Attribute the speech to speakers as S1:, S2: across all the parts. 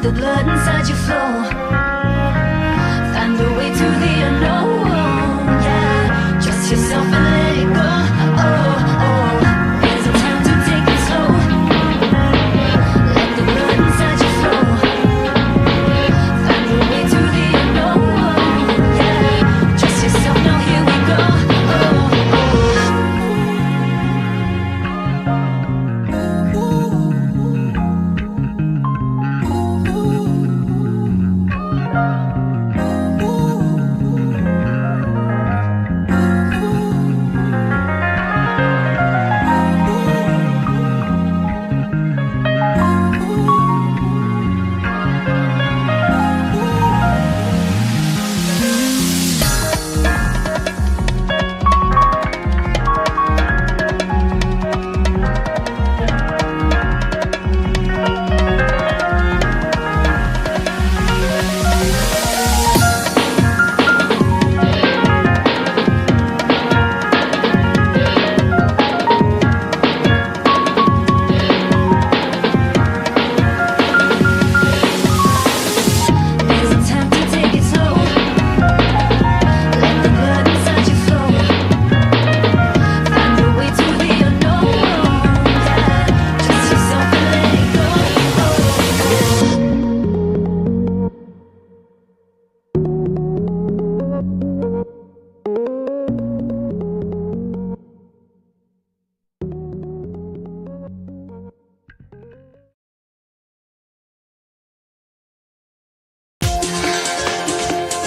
S1: Let the blood inside you flow. Find a way to the unknown. Yeah, trust yourself and let it go. Oh, oh, there's a time to take it slow. Let the blood inside you flow. Find a way to the unknown. Yeah, trust yourself. Now here we go. Oh,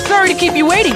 S2: Sorry to keep you waiting.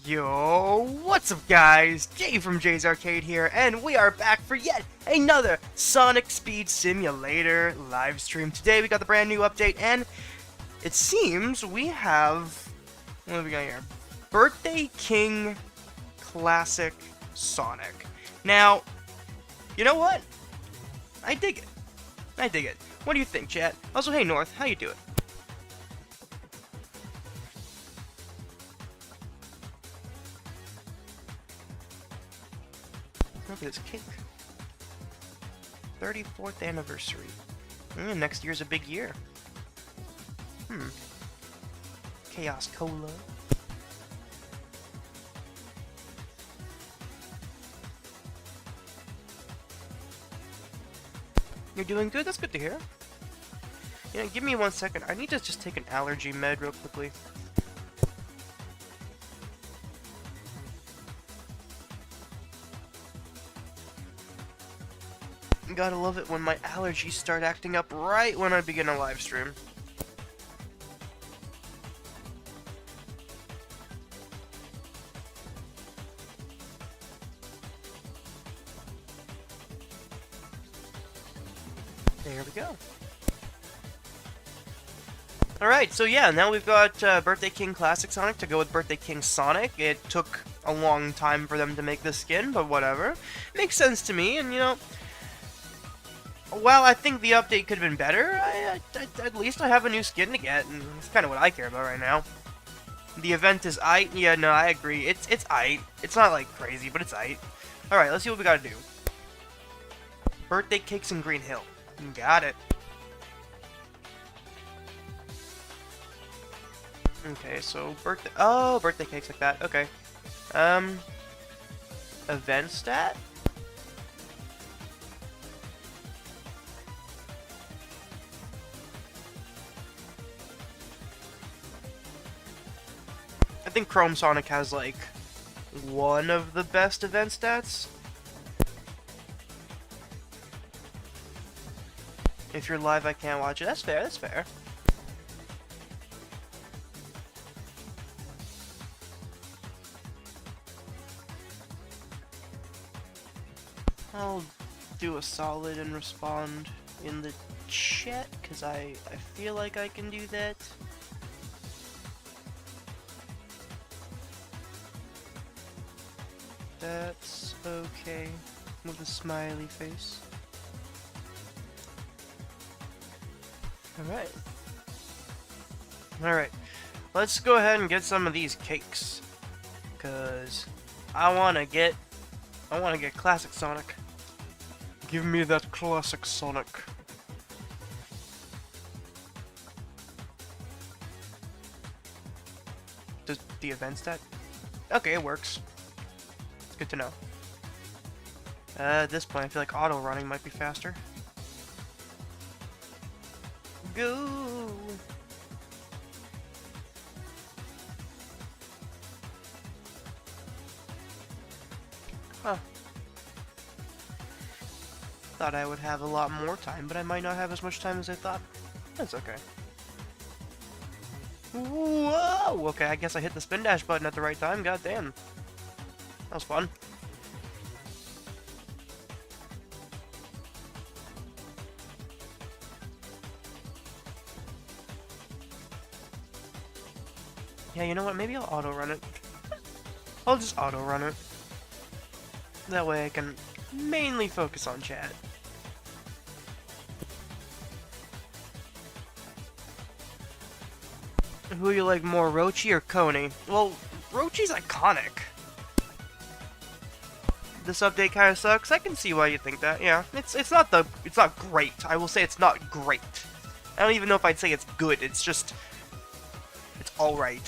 S3: Yo, what's up guys? Jay from Jay's Arcade here, and we are back for yet another Sonic Speed Simulator live stream. Today we got the brand new update, and it seems we have, what have we got here? Birthday King Classic Sonic. Now, you know what? I dig it. I dig it. What do you think, chat? Also, hey North, how you doing? Look at this cake. 34th anniversary. Next year's a big year. Chaos Cola. You're doing good? That's good to hear. You know, give me 1 second. I need to just take an allergy med real quickly. Gotta love it when my allergies start acting up right when I begin a live stream. There we go. Alright, so yeah, now we've got Birthday King Classic Sonic to go with Birthday King Sonic. It took a long time for them to make this skin, but whatever. Makes sense to me, and you know, while I think the update could have been better, at least I have a new skin to get, and it's kind of what I care about right now. The event is aight. Yeah, no, I agree. It's aight. It's not like crazy, but it's aight. Alright, let's see what we gotta do. Birthday cakes in Green Hill. Got it. Okay, so birthday cakes like that. Okay. Event stat? I think Chrome Sonic has, like, one of the best event stats. If you're live, I can't watch it. That's fair, that's fair. I'll do a solid and respond in the chat, because I feel like I can do that. That's okay with a smiley face. Alright. Alright. Let's go ahead and get some of these cakes. Cause I wanna get classic Sonic. Give me that classic Sonic. Does the event stat? Okay, it works. It's good to know. At this point, I feel like auto running might be faster. Go! Huh. Thought I would have a lot more time, but I might not have as much time as I thought. That's okay. Whoa! Okay, I guess I hit the spin dash button at the right time. God damn. That was fun. Yeah, you know what? Maybe I'll auto-run it. I'll just auto-run it. That way I can mainly focus on chat. Who you like more, Rochi or Coney? Well, Rochi's iconic. This update kind of sucks. I can see why you think that. Yeah, it's not great. I will say it's not great. I don't even know if I'd say it's good. It's just it's all right.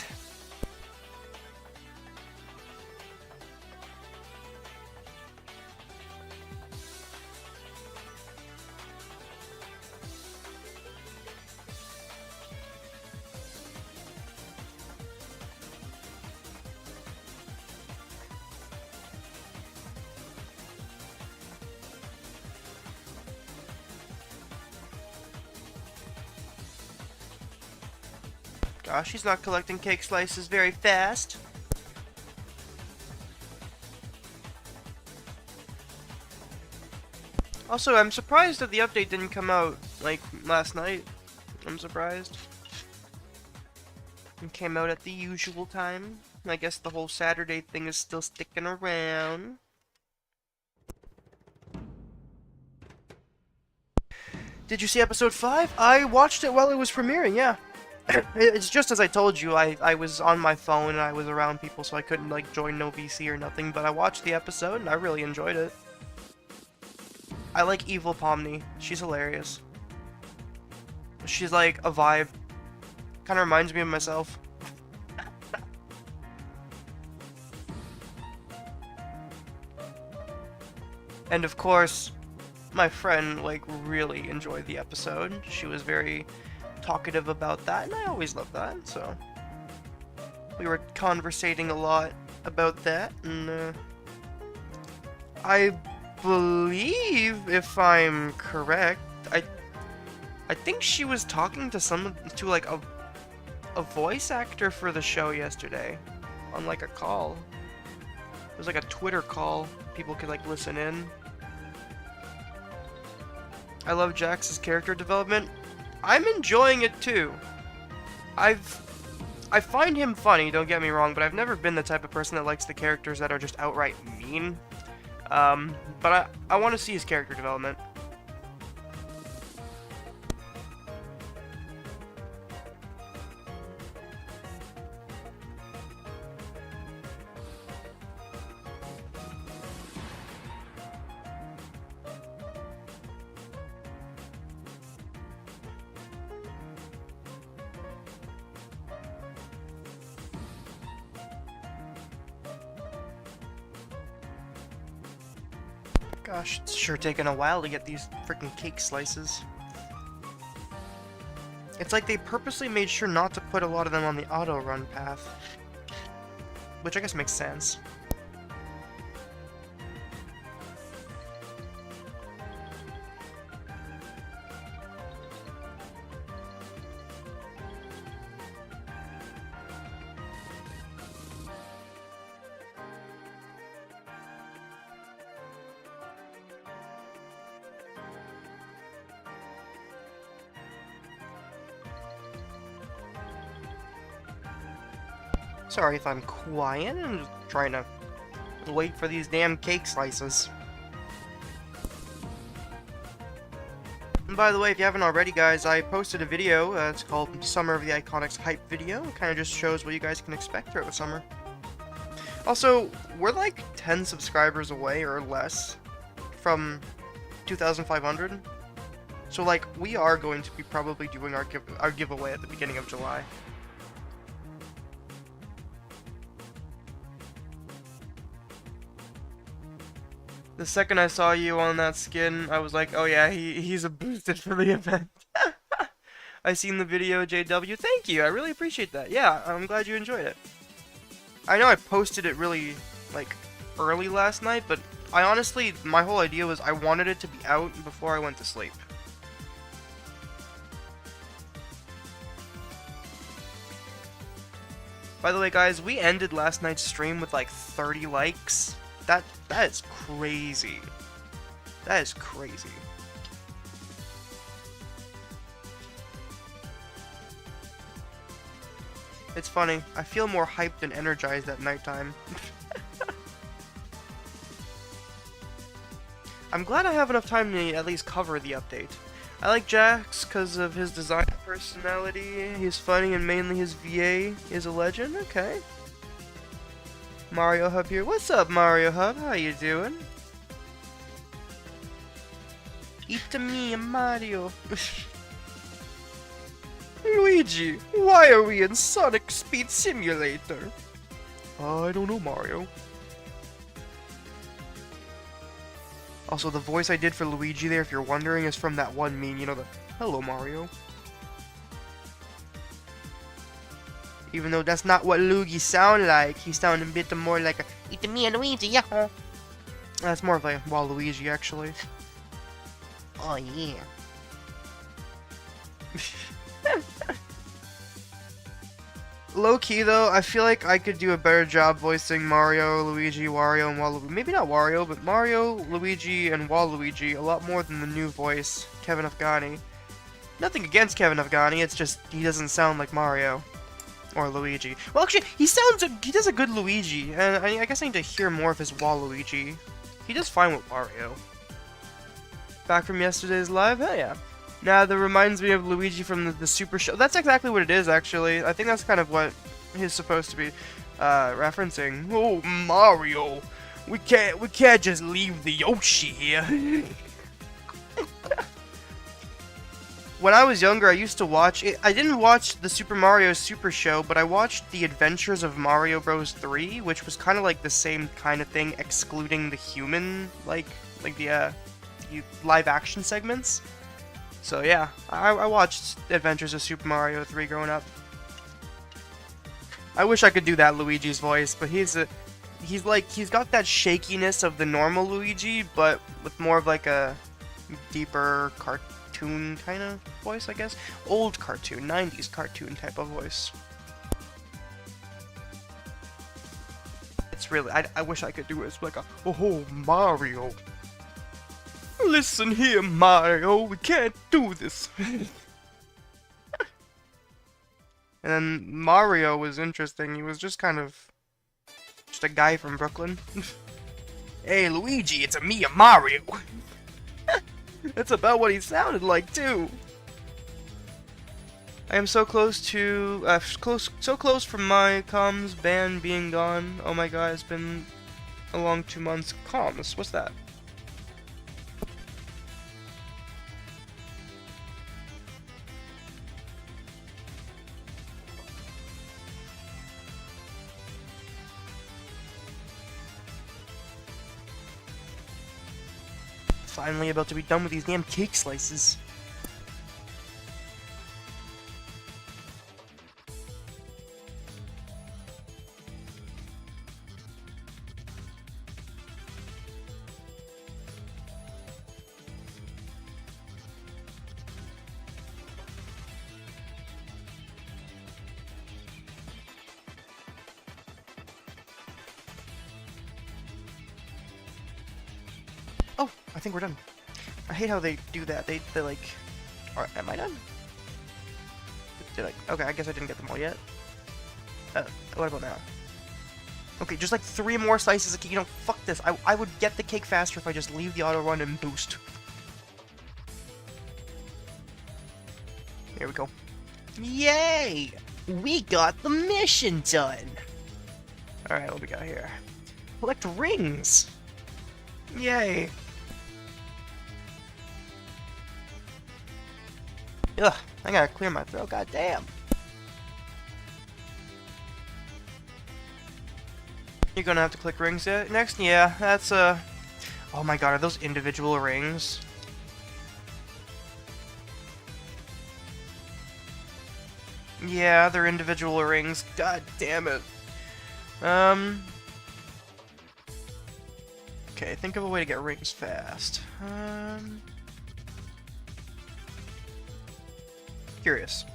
S3: Gosh, he's not collecting cake slices very fast. Also, I'm surprised that the update didn't come out, like, last night. I'm surprised. It came out at the usual time. I guess the whole Saturday thing is still sticking around. Did you see episode 5? I watched it while it was premiering, yeah. It's just as I told you, I was on my phone and I was around people, so I couldn't, like, join no VC or nothing, but I watched the episode and I really enjoyed it. I like Evil Pomni. She's hilarious. She's like a vibe. Kind of reminds me of myself. And of course, my friend, like, really enjoyed the episode. She was very talkative about that, and I always love that, so we were conversating a lot about that, and I believe, if I'm correct, I think she was talking to like a voice actor for the show yesterday on like a call. It was like a Twitter call. People could like listen in. I love Jax's character development. I'm enjoying it too. I find him funny, don't get me wrong, but I've never been the type of person that likes the characters that are just outright mean. But I want to see his character development. Gosh, it's sure taking a while to get these freaking cake slices. It's like they purposely made sure not to put a lot of them on the auto-run path. Which I guess makes sense. Sorry if I'm quiet. I'm just trying to wait for these damn cake slices. And by the way, if you haven't already, guys, I posted a video. It's called Summer of the Iconics Hype Video. It kind of just shows what you guys can expect throughout the summer. Also, we're like 10 subscribers away or less from 2,500. So, like, we are going to be probably doing our giveaway at the beginning of July. The second I saw you on that skin, I was like, oh yeah, he's a boosted for the event. I seen the video, JW. Thank you, I really appreciate that. Yeah, I'm glad you enjoyed it. I know I posted it really, like, early last night, but I honestly, my whole idea was I wanted it to be out before I went to sleep. By the way, guys, we ended last night's stream with like 30 likes. That is crazy. That is crazy. It's funny, I feel more hyped and energized at nighttime. I'm glad I have enough time to at least cover the update. I like Jax because of his design personality. He's funny and mainly his VA is a legend. Okay. Mario Hub here. What's up, Mario Hub? How you doing? It's me, Mario. Luigi, why are we in Sonic Speed Simulator? I don't know, Mario. Also, the voice I did for Luigi there, if you're wondering, is from that one meme, you know, the "Hello, Mario." Even though that's not what Luigi sound like, he sound a bit more like a "It's me, Luigi, yeah." That's more of a Waluigi, actually. Oh yeah. Low key though, I feel like I could do a better job voicing Mario, Luigi, Wario, and Waluigi. Maybe not Wario, but Mario, Luigi, and Waluigi a lot more than the new voice, Kevin Afghani. Nothing against Kevin Afghani, it's just he doesn't sound like Mario or Luigi. Well, actually, he does a good Luigi, and I guess I need to hear more of his Waluigi. He does fine with Wario. Back from yesterday's live? Hell yeah. Nah, that reminds me of Luigi from the Super Show. That's exactly what it is, actually. I think that's kind of what he's supposed to be referencing. Oh, Mario, we can't just leave the Yoshi here. When I was younger, I used to watch it. I didn't watch the Super Mario Super Show, but I watched The Adventures of Mario Bros. 3, which was kind of like the same kind of thing, excluding the human, like the live action segments. So yeah, I watched Adventures of Super Mario 3 growing up. I wish I could do that Luigi's voice, but he's got that shakiness of the normal Luigi, but with more of like a deeper cartoon kind of voice, I guess. Old cartoon, 90s cartoon type of voice. It's really, I wish I could do it. It's like a, oh, Mario. Listen here, Mario, we can't do this. And then Mario was interesting. He was just kind of just a guy from Brooklyn. Hey, Luigi, it's a me, a Mario. That's about what he sounded like too. I am so close to so close from my comms ban being gone. Oh my god, it's been a long 2 months. Comms, what's that? Finally about to be done with these damn cake slices. Oh, I think we're done. I hate how they do that. They like... am I done? Did I... Okay, I guess I didn't get them all yet. What about now? Okay, just like 3 more slices of cake. You know, fuck this. I would get the cake faster if I just leave the auto run and boost. Here we go. Yay! We got the mission done! Alright, what we got here? Collect rings! Yay! Ugh, I gotta clear my throat, goddamn. You're gonna have to click rings next? Yeah, that's oh my god, are those individual rings? Yeah, they're individual rings. God damn it. Okay, think of a way to get rings fast. Curious.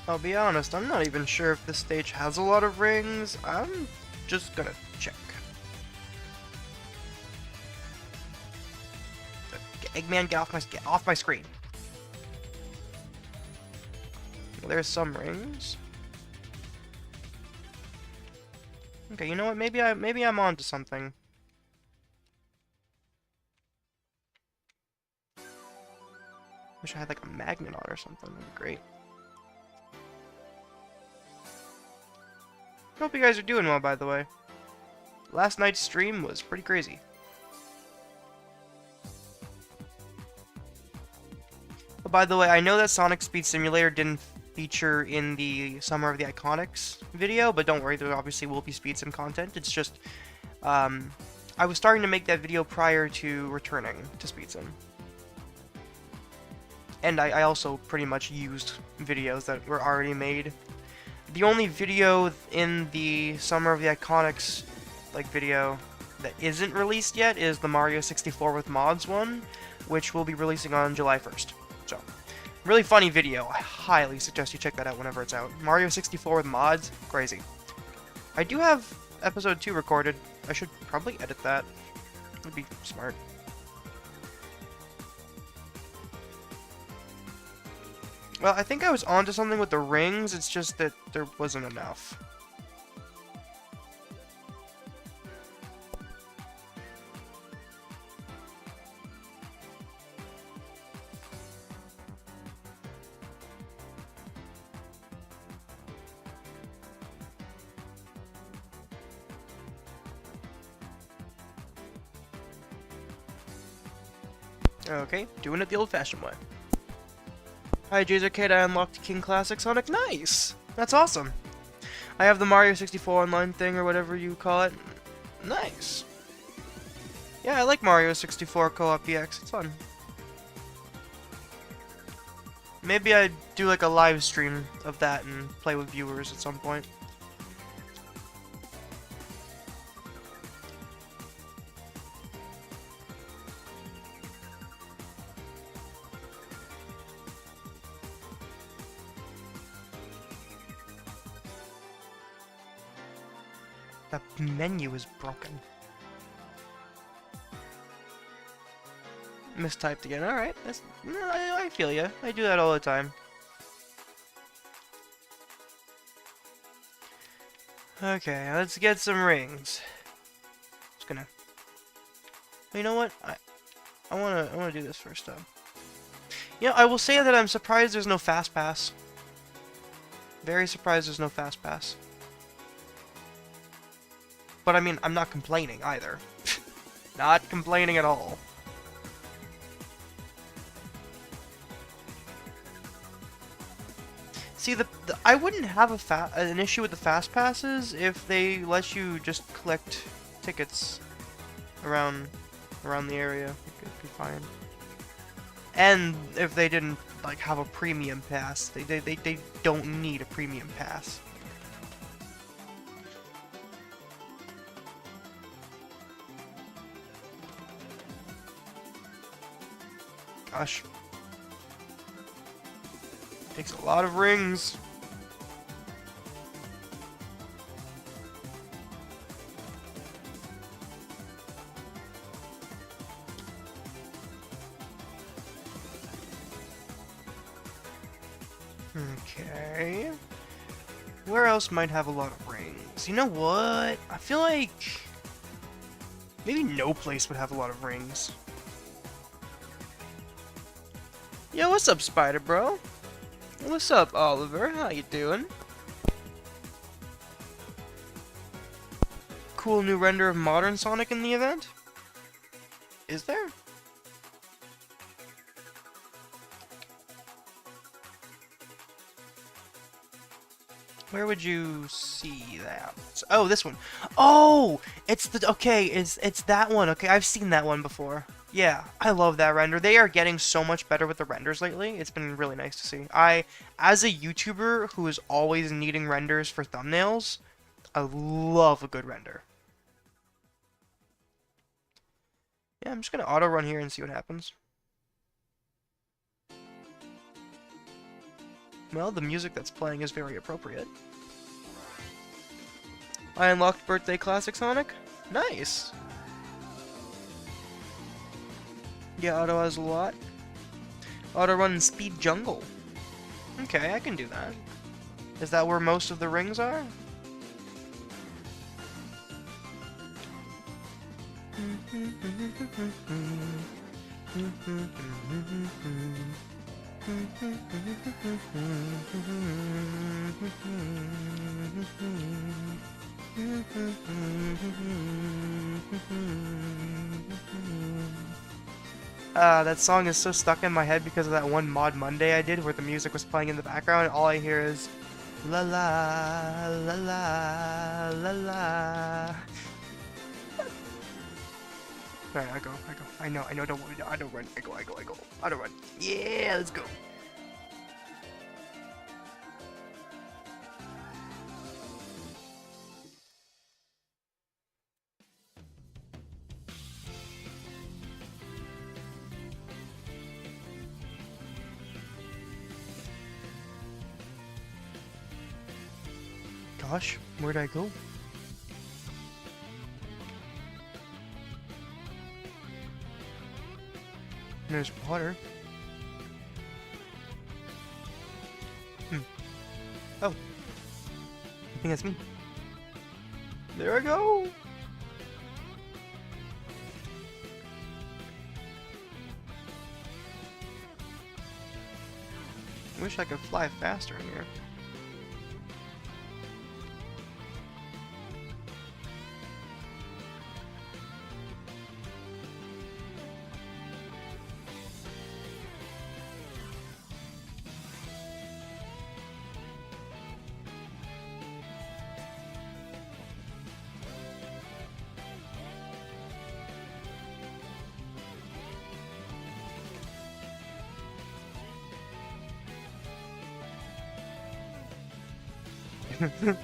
S3: I'll be honest, I'm not even sure if this stage has a lot of rings. I'm just gonna check. Eggman, get off my screen. Well, there's some rings. Okay, you know what? Maybe I'm onto something. Wish I had like a magnet on or something. That'd be great. Hope you guys are doing well, by the way. Last night's stream was pretty crazy. But by the way, I know that Sonic Speed Simulator didn't feature in the Summer of the Iconics video, but don't worry, there obviously will be Speed Sim content. It's just, I was starting to make that video prior to returning to Speed Sim. And I also pretty much used videos that were already made. The only video in the Summer of the Iconics video that isn't released yet is the Mario 64 with mods one, which we'll be releasing on July 1st. So, really funny video. I highly suggest you check that out whenever it's out. Mario 64 with mods, crazy. I do have episode 2 recorded. I should probably edit that. Would be smart. Well, I think I was onto something with the rings, it's just that there wasn't enough. Okay, doing it the old-fashioned way. Hi, Jay's Arcade, I unlocked King Classic Sonic. Nice! That's awesome. I have the Mario 64 online thing, or whatever you call it. Nice. Yeah, I like Mario 64 Co-op DX. It's fun. Maybe I'd do like a live stream of that and play with viewers at some point. The menu is broken. Mistyped again. Alright, I feel ya. I do that all the time. Okay, let's get some rings. Just gonna. You know what? I wanna do this first though. You know, I will say that I'm surprised there's no fast pass. Very surprised there's no fast pass. But I mean, I'm not complaining either. Not complaining at all. See, I wouldn't have an issue with the fast passes if they let you just collect tickets around the area. It'd be fine. And if they didn't like have a premium pass, they don't need a premium pass. Gosh. Takes a lot of rings. Okay. Where else might have a lot of rings? You know what? I feel like maybe no place would have a lot of rings. Yo, what's up, Spider Bro? What's up, Oliver? How you doing? Cool new render of modern Sonic in the event? Is there? Where would you see that? Oh, this one. Oh, it's the okay. It's that one. Okay, I've seen that one before. Yeah, I love that render. They are getting so much better with the renders lately. It's been really nice to see. As a YouTuber who is always needing renders for thumbnails, I love a good render. Yeah, I'm just gonna auto run here and see what happens. Well, the music that's playing is very appropriate. I unlocked Birthday Classic Sonic. Nice! Yeah, auto has a lot. Auto run and speed jungle. Okay, I can do that. Is that where most of the rings are? That song is so stuck in my head because of that one Mod Monday I did where the music was playing in the background. All I hear is la la la la la la. Alright, I go. I know, don't worry, I don't run. I go. I don't run. Yeah, let's go. Gosh, where'd I go? There's water. Oh. I think that's me. There I go! Wish I could fly faster in here.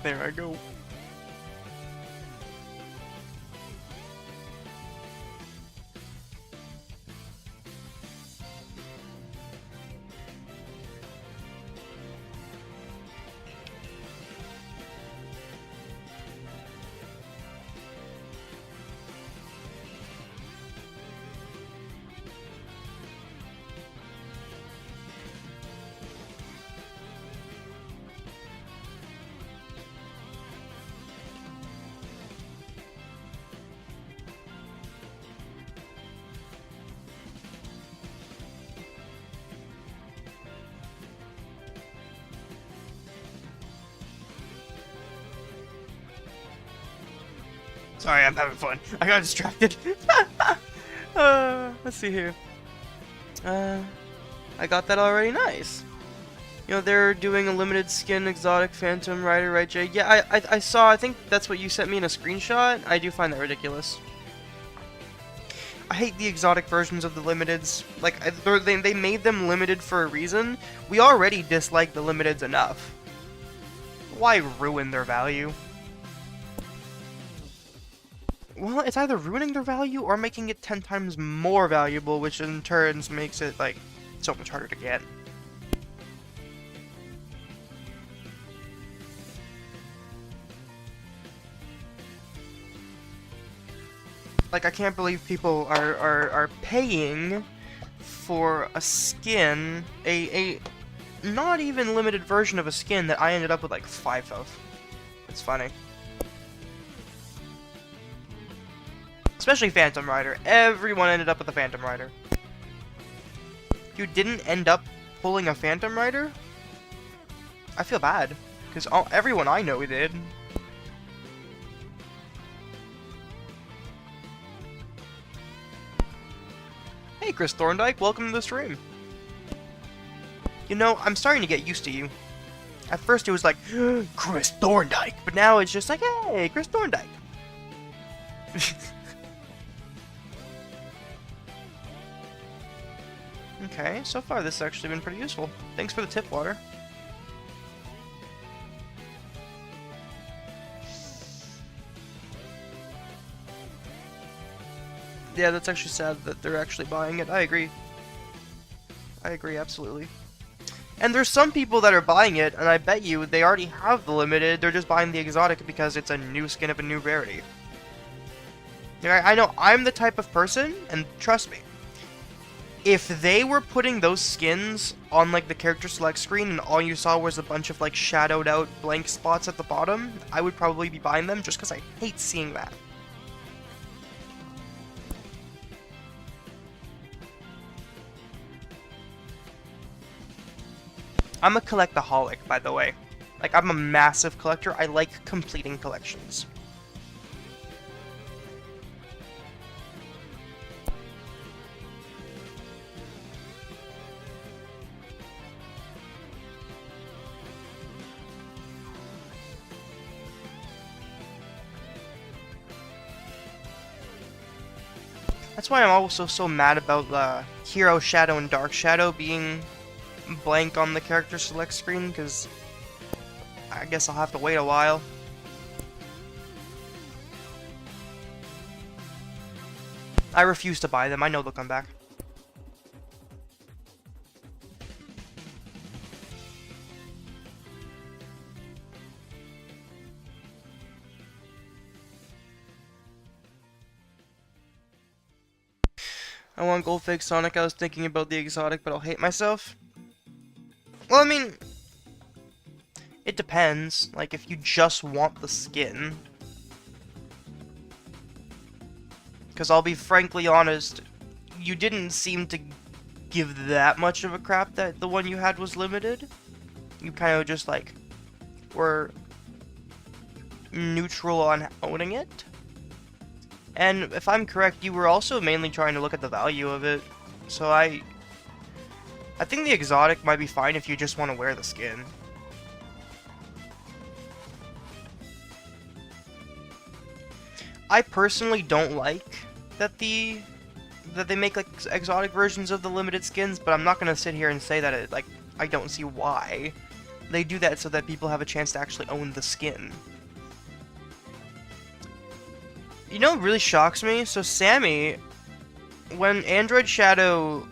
S3: There I go. Sorry, I'm having fun. I got distracted. Let's see here. I got that already. Nice. You know, they're doing a limited skin exotic Phantom Rider, right, Jay? Yeah, I saw. I think that's what you sent me in a screenshot. I do find that ridiculous. I hate the exotic versions of the limiteds. Like, they made them limited for a reason. We already dislike the limiteds enough. Why ruin their value? Well, it's either ruining their value or making it 10 times more valuable, which in turn makes it, like, so much harder to get. Like, I can't believe people are paying for a skin, a not even limited version of a skin that I ended up with like 5 of. It's funny. Especially Phantom Rider. Everyone ended up with a Phantom Rider. You didn't end up pulling a Phantom Rider? I feel bad. Because everyone I know did. Hey, Chris Thorndike, welcome to the stream. You know, I'm starting to get used to you. At first it was like, Chris Thorndike, but now it's just like, hey, Chris Thorndike. Okay, so far this has actually been pretty useful. Thanks for the tip, Water. Yeah, that's actually sad that they're actually buying it. I agree. I agree, absolutely. And there's some people that are buying it, and I bet you they already have the limited, they're just buying the exotic because it's a new skin of a new rarity. Yeah, I know I'm the type of person, and trust me, if they were putting those skins on like the character select screen and all you saw was a bunch of like shadowed out blank spots at the bottom, I would probably be buying them just because I hate seeing that. I'm a collectaholic, by the way. Like, I'm a massive collector. I like completing collections. That's why I'm also so mad about Hero Shadow and Dark Shadow being blank on the character select screen, because I guess I'll have to wait a while. I refuse to buy them. I know they'll come back. I want gold fake Sonic. I was thinking about the exotic, but I'll hate myself. Well, I mean, it depends. Like, if you just want the skin. Because I'll be frankly honest, you didn't seem to give that much of a crap that the one you had was limited. You kind of just, like, were neutral on owning it. And if I'm correct, you were also mainly trying to look at the value of it. So I think the exotic might be fine if you just want to wear the skin. I personally don't like that they make like exotic versions of the limited skins, but I'm not gonna sit here and say that I don't see why. They do that so that people have a chance to actually own the skin. You know what really shocks me? So Sammy, when Android Shadow,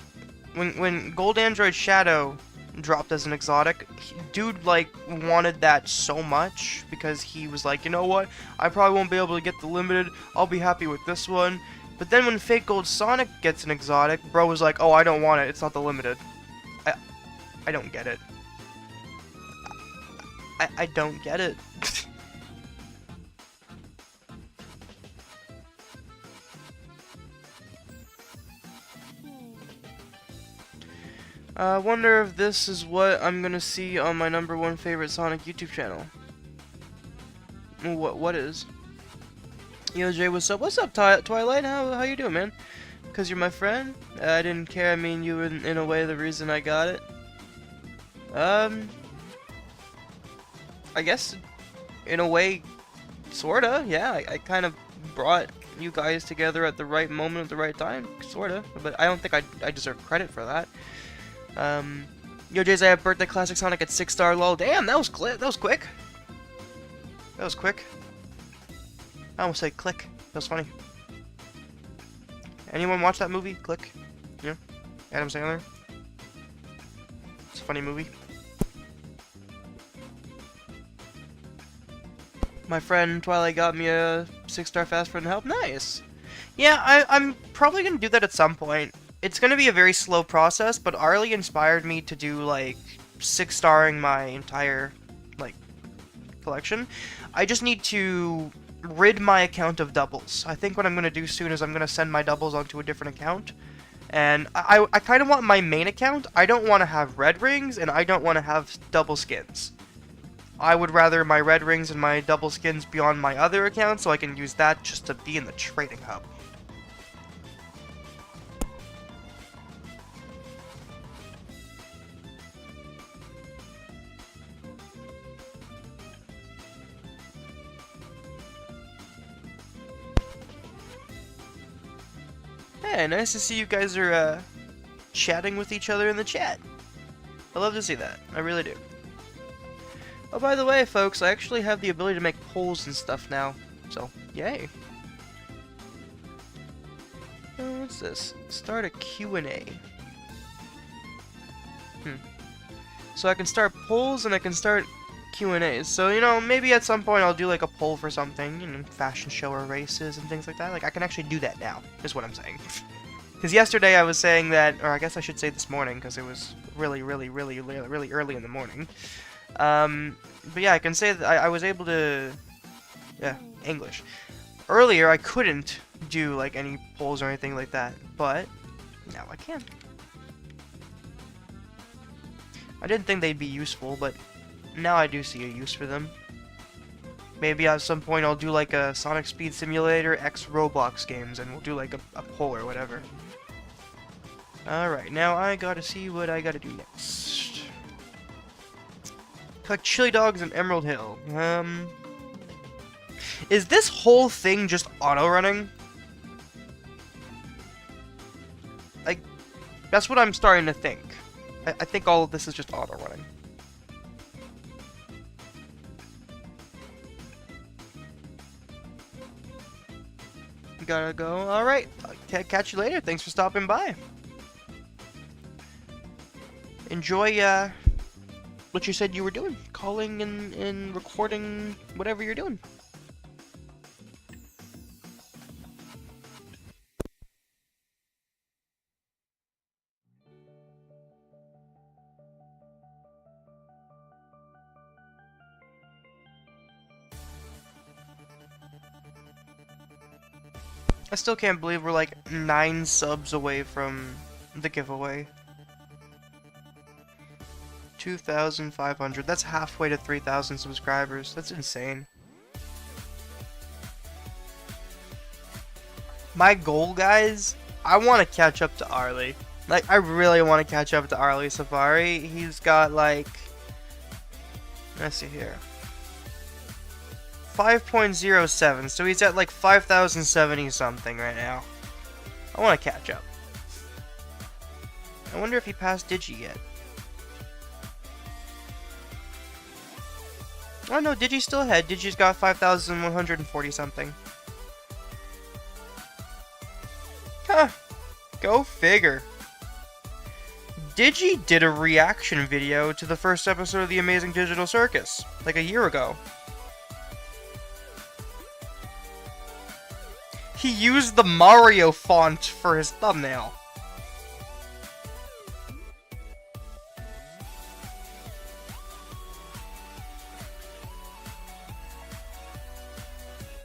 S3: when Gold Android Shadow dropped as an exotic, dude like wanted that so much because he was like, you know what? I probably won't be able to get the limited. I'll be happy with this one. But then when Fake Gold Sonic gets an exotic, bro was like, oh, I don't want it. It's not the limited. I don't get it. I don't get it. I wonder if this is what I'm gonna see on my #1 favorite Sonic YouTube channel. What is? Yo, Jay, what's up? What's up, Twilight? How you doing, man? Cause you're my friend? I didn't care. I mean, you were in a way the reason I got it. I guess in a way, sorta. Yeah, I kind of brought you guys together at the right moment at the right time, sorta. But I don't think I deserve credit for that. Yo, Jays, I have birthday classic Sonic at 6-star lol. Damn, that was quick. That was quick. That was quick. I almost said click. That was funny. Anyone watch that movie? Click. Yeah. Adam Sandler. It's a funny movie. My friend Twilight got me a 6-star fast friend help. Nice. Yeah, I'm probably gonna do that at some point. It's gonna be a very slow process, but Arlie inspired me to do, like, 6-starring my entire, like, collection. I just need to rid my account of doubles. I think what I'm gonna do soon is I'm gonna send my doubles onto a different account. And I kind of want my main account. I don't want to have red rings, and I don't want to have double skins. I would rather my red rings and my double skins be on my other account, so I can use that just to be in the trading hub. Hey, nice to see you guys are chatting with each other in the chat. I love to see that. I really do. Oh, by the way, folks, I actually have the ability to make polls and stuff now. So, yay. What's this? Start a Q&A. So I can start polls and I can start Q&As. So, you know, maybe at some point I'll do like a poll for something, you know, fashion show or races and things like that. Like, I can actually do that now, is what I'm saying. Because yesterday I was saying that, or I guess I should say this morning, because it was really early in the morning. But yeah, I can say that I was able to... Yeah, English. Earlier, I couldn't do, like, any polls or anything like that, but now I can. I didn't think they'd be useful, but now I do see a use for them. Maybe at some point I'll do, like, a Sonic Speed Simulator X Roblox games, and we'll do, like, a poll or whatever. Alright, now I gotta see what I gotta do next. Collect chili dogs in Emerald Hill. Is this whole thing just auto-running? Like, that's what I'm starting to think. I think all of this is just auto-running. Gotta go. Alright, catch you later. Thanks for stopping by. Enjoy, what you said you were doing. Calling and recording whatever you're doing. I still can't believe we're like 9 subs away from the giveaway. 2,500. That's halfway to 3,000 subscribers. That's insane. My goal, guys, I want to catch up to Arlie. Like, I really want to catch up to Arlie Safari. He's got, like... Let's see here. 5.07, so he's at like 5,070 something right now. I want to catch up. I wonder if he passed Digi yet. Oh no, Digi's still ahead. Digi's got 5,140 something. Huh. Go figure. Digi did a reaction video to the first episode of The Amazing Digital Circus, like a year ago. He used the Mario font for his thumbnail.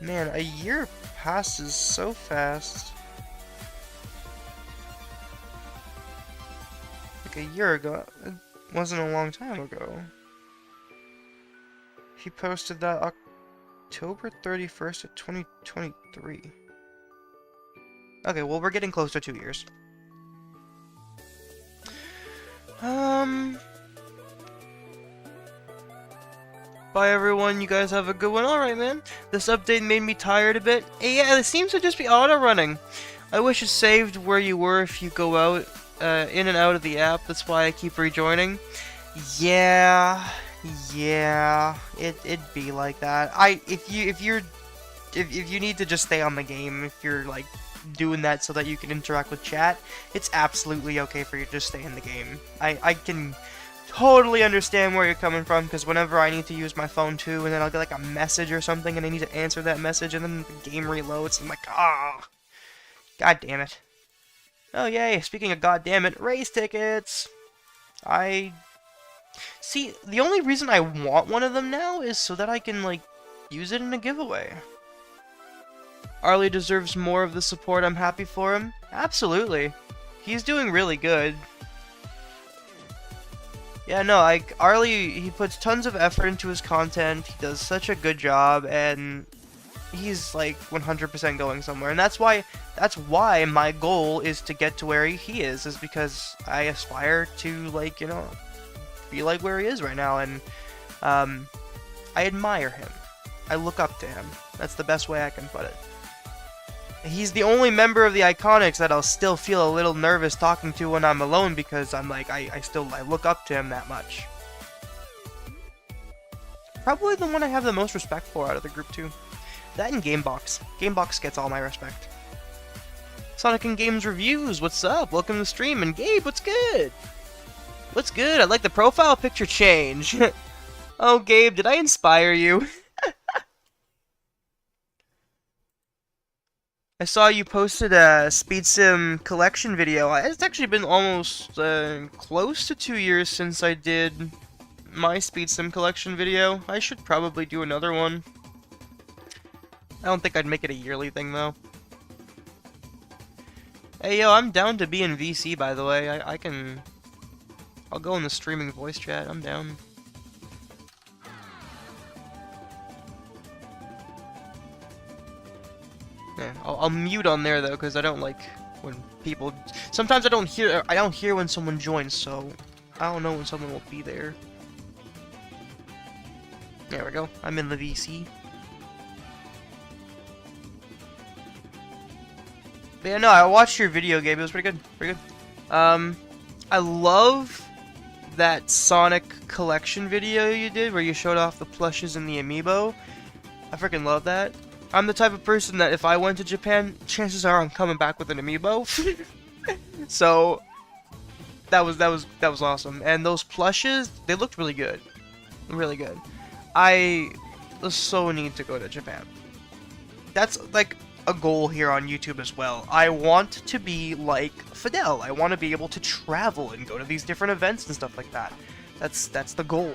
S3: Man, a year passes so fast. Like a year ago. It wasn't a long time ago. He posted that October 31st of 2023. Okay, well, we're getting close to 2 years. Bye, everyone. You guys have a good one. Alright, man. This update made me tired a bit. Yeah, it seems to just be auto-running. I wish it saved where you were if you go out, in and out of the app. That's why I keep rejoining. Yeah, it'd be like that. If you need to just stay on the game, if you're, like, doing that so that you can interact with chat, it's absolutely okay for you to just stay in the game. I can totally understand where you're coming from, because whenever I need to use my phone too, and then I'll get like a message or something, and I need to answer that message, and then the game reloads, I'm like, ah. God damn it. Oh, yay. Speaking of god damn it, race tickets. See, the only reason I want one of them now is so that I can, like, use it in a giveaway. Arlie deserves more of the support. I'm happy for him. Absolutely. He's doing really good. Yeah, no, like, Arlie, he puts tons of effort into his content. He does such a good job, and he's, like, 100% going somewhere. And that's why my goal is to get to where he is because I aspire to, like, you know, be like where he is right now, and I admire him. I look up to him. That's the best way I can put it. He's the only member of the Iconics that I'll still feel a little nervous talking to when I'm alone because I'm like, I look up to him that much. Probably the one I have the most respect for out of the group too. That and Gamebox. Gamebox gets all my respect. Sonic and Games Reviews, what's up? Welcome to the stream. And Gabe, what's good? What's good? I like the profile picture change. Oh, Gabe, did I inspire you? I saw you posted a Speed Sim collection video. It's actually been almost close to 2 years since I did my Speed Sim collection video. I should probably do another one. I don't think I'd make it a yearly thing, though. Hey, yo, I'm down to be in VC, by the way. I'll go in the streaming voice chat. I'm down. Yeah, I'll mute on there though, because I don't like when people. Sometimes I don't hear when someone joins, so I don't know when someone will be there. There we go. I'm in the VC. But yeah, no, I watched your video, Gabe. It was pretty good. Pretty good. I love that Sonic collection video you did, where you showed off the plushes and the amiibo. I freaking love that. I'm the type of person that if I went to Japan, chances are I'm coming back with an amiibo. So that was awesome. And those plushes, they looked really good. Really good. I so need to go to Japan. That's like a goal here on YouTube as well. I want to be like Fidel. I want to be able to travel and go to these different events and stuff like that. That's the goal.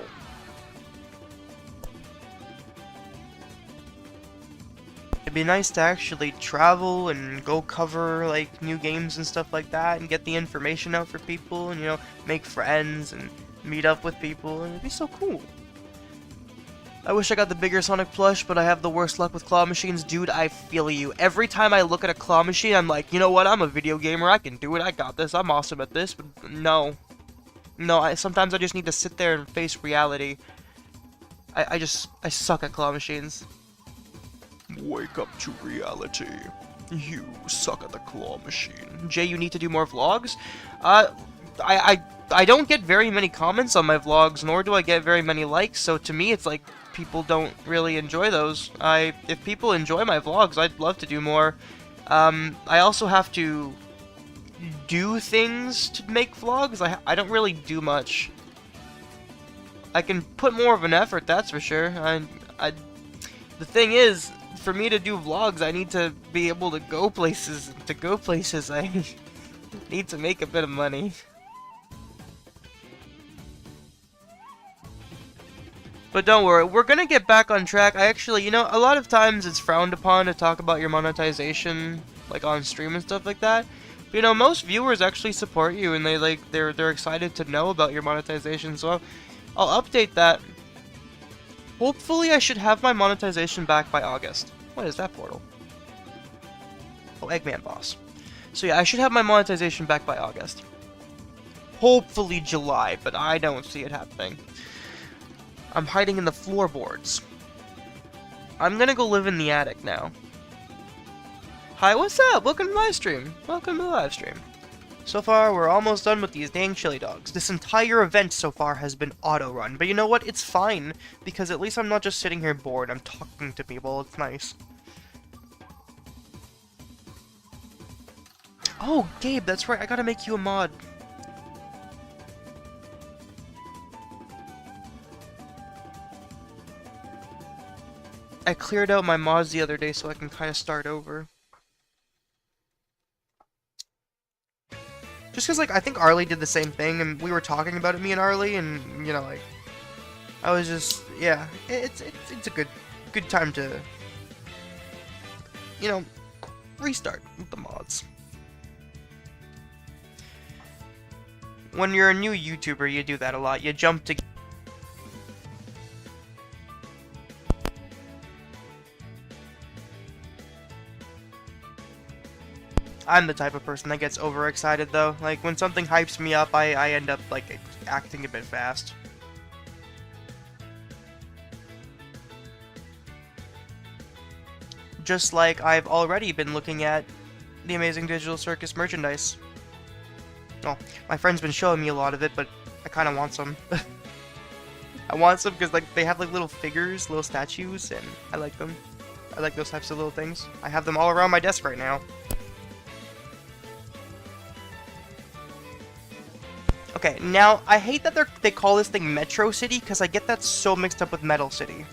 S3: It'd be nice to actually travel and go cover like new games and stuff like that and get the information out for people and, you know, make friends and meet up with people, and it'd be so cool. I wish I got the bigger Sonic plush, but I have the worst luck with claw machines. Dude, I feel you. Every time I look at a claw machine, I'm like, you know what, I'm a video gamer, I can do it, I got this, I'm awesome at this, but no. No, sometimes I just need to sit there and face reality. I suck at claw machines. Wake up to reality. You suck at the claw machine. Jay, you need to do more vlogs? I don't get very many comments on my vlogs, nor do I get very many likes, so to me it's like people don't really enjoy those. If people enjoy my vlogs, I'd love to do more. I also have to do things to make vlogs. I don't really do much. I can put more of an effort, that's for sure. The thing is, for me to do vlogs, I need to be able to go places. To go places, I need to make a bit of money. But don't worry, we're gonna get back on track. I actually, you know, a lot of times it's frowned upon to talk about your monetization, like on stream and stuff like that. But, you know, most viewers actually support you, and they're excited to know about your monetization. So I'll update that. Hopefully I should have my monetization back by August. What is that portal? Oh, Eggman Boss. So yeah, I should have my monetization back by August. Hopefully July, but I don't see it happening. I'm hiding in the floorboards. I'm gonna go live in the attic now. Hi, what's up? Welcome to the live stream. Welcome to the live stream. So far, we're almost done with these dang chili dogs. This entire event so far has been auto-run, but you know what? It's fine, because at least I'm not just sitting here bored. I'm talking to people. It's nice. Oh, Gabe, that's right. I gotta make you a mod. I cleared out my mods the other day so I can kind of start over. Just because, like, I think Arlie did the same thing, and we were talking about it, me and Arlie, and, you know, like, I was just, yeah, it's a good time to, you know, restart with the mods. When you're a new YouTuber, you do that a lot. You jump to... I'm the type of person that gets overexcited, though. Like, when something hypes me up, I end up, like, acting a bit fast. Just like I've already been looking at the Amazing Digital Circus merchandise. Oh, my friend's been showing me a lot of it, but I kind of want some. I want some because, like, they have, like, little figures, little statues, and I like them. I like those types of little things. I have them all around my desk right now. Okay, now, I hate that they call this thing Metro City, because I get that so mixed up with Metal City.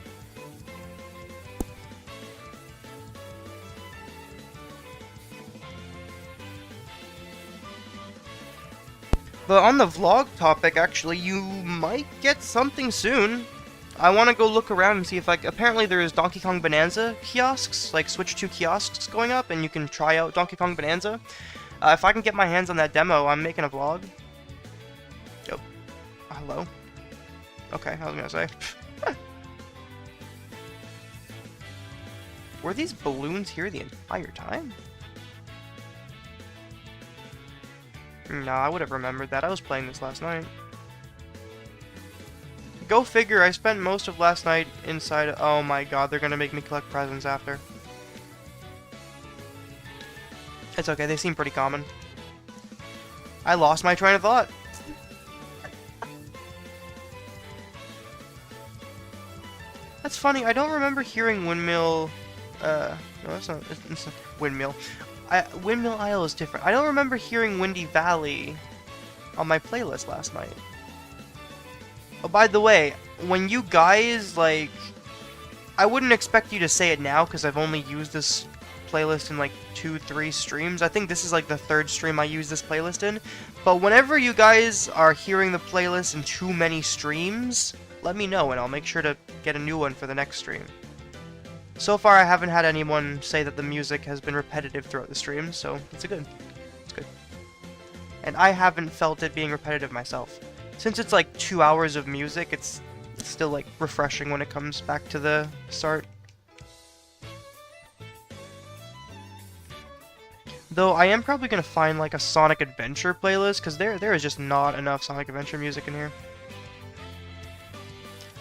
S3: But on the vlog topic, actually, you might get something soon. I want to go look around and see if, like, apparently there's Donkey Kong Bonanza kiosks, like Switch 2 kiosks going up, and you can try out Donkey Kong Bonanza. If I can get my hands on that demo, I'm making a vlog. Yep. Hello? Okay, I was gonna say. Were these balloons here the entire time? No, I would have remembered that. I was playing this last night. Go figure, I spent most of last night inside... Oh my god, they're gonna make me collect presents after. It's okay, they seem pretty common. I lost my train of thought. That's funny, I don't remember hearing Windmill... no, that's not... It's not Windmill. Windmill Isle is different. I don't remember hearing Windy Valley on my playlist last night. Oh, by the way, when you guys, like... I wouldn't expect you to say it now, because I've only used this playlist in, like, 2-3 streams. I think this is, like, the 3rd stream I use this playlist in. But whenever you guys are hearing the playlist in too many streams, let me know, and I'll make sure to get a new one for the next stream. So far, I haven't had anyone say that the music has been repetitive throughout the stream, so it's good. It's good. And I haven't felt it being repetitive myself. Since it's like 2 hours of music, it's still like refreshing when it comes back to the start. Though I am probably gonna find like a Sonic Adventure playlist, because there is just not enough Sonic Adventure music in here.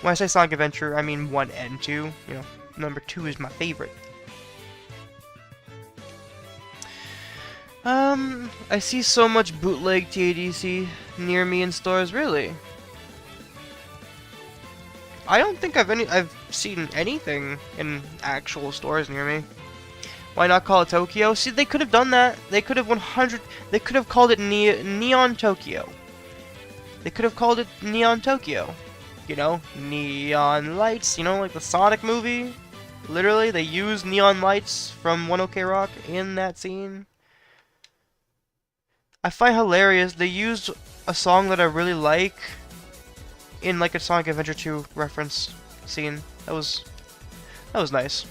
S3: When I say Sonic Adventure, I mean 1 and 2, you know. Number 2 is my favorite. I see so much bootleg TADC near me in stores, really? I don't think I've seen anything in actual stores near me. Why not call it Tokyo? See, they could have done that. They could have they could have called it Neon Tokyo. They could have called it Neon Tokyo. You know, neon lights, you know, like the Sonic movie. Literally, they used neon lights from 1 OK Rock in that scene. I find hilarious, they used a song that I really like in like a Sonic Adventure 2 reference scene. That was nice.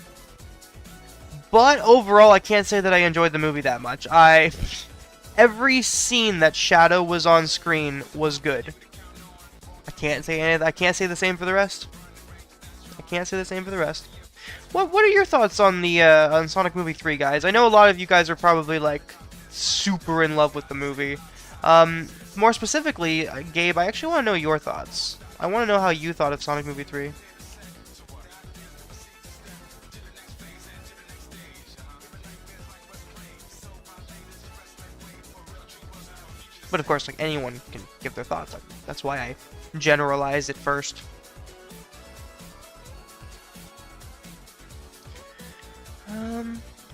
S3: But overall, I can't say that I enjoyed the movie that much. Every scene that Shadow was on screen was good. I can't say anything. I can't say the same for the rest. I can't say the same for the rest. What are your thoughts on the on Sonic Movie 3, guys? I know a lot of you guys are probably like super in love with the movie. More specifically, Gabe, I actually want to know your thoughts. I want to know how you thought of Sonic Movie 3. But of course, like, anyone can give their thoughts. That's why I generalize it first.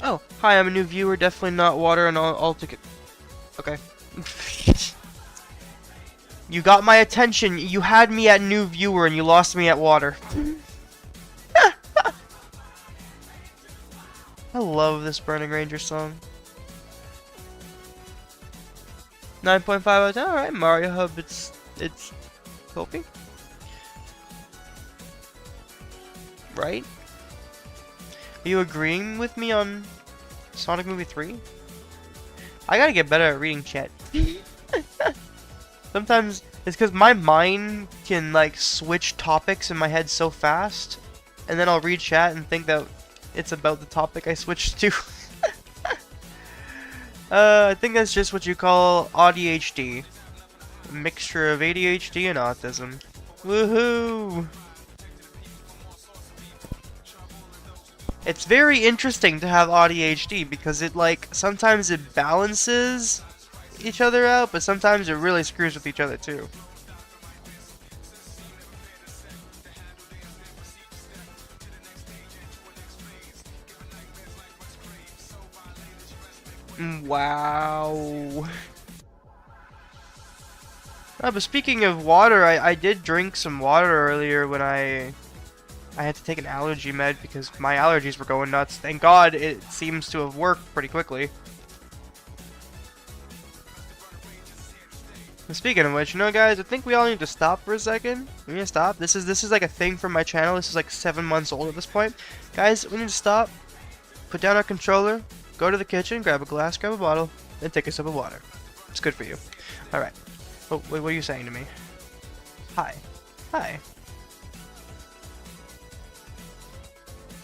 S3: Oh, hi, I'm a new viewer, definitely not water and all ticket. Okay. You got my attention, you had me at new viewer, and you lost me at water. I love this Burning Ranger song. 9.5 out of 10. All right, Mario Hub. It's coping. Right? Are you agreeing with me on Sonic Movie 3? I gotta get better at reading chat. Sometimes it's because my mind can like switch topics in my head so fast, and then I'll read chat and think that it's about the topic I switched to. I think that's just what you call ADHD. A mixture of ADHD and autism. Woohoo! It's very interesting to have ADHD because it like sometimes it balances each other out, but sometimes it really screws with each other too. Wow. But speaking of water, I did drink some water earlier when I had to take an allergy med because my allergies were going nuts. Thank God it seems to have worked pretty quickly. And speaking of which, you know guys, I think we all need to stop for a second. We need to stop. This is like a thing from my channel. This is like 7 months old at this point. Guys, we need to stop. Put down our controller. Go to the kitchen, grab a glass, grab a bottle, then take a sip of water. It's good for you. Alright. Oh, wait, what are you saying to me? Hi. Hi.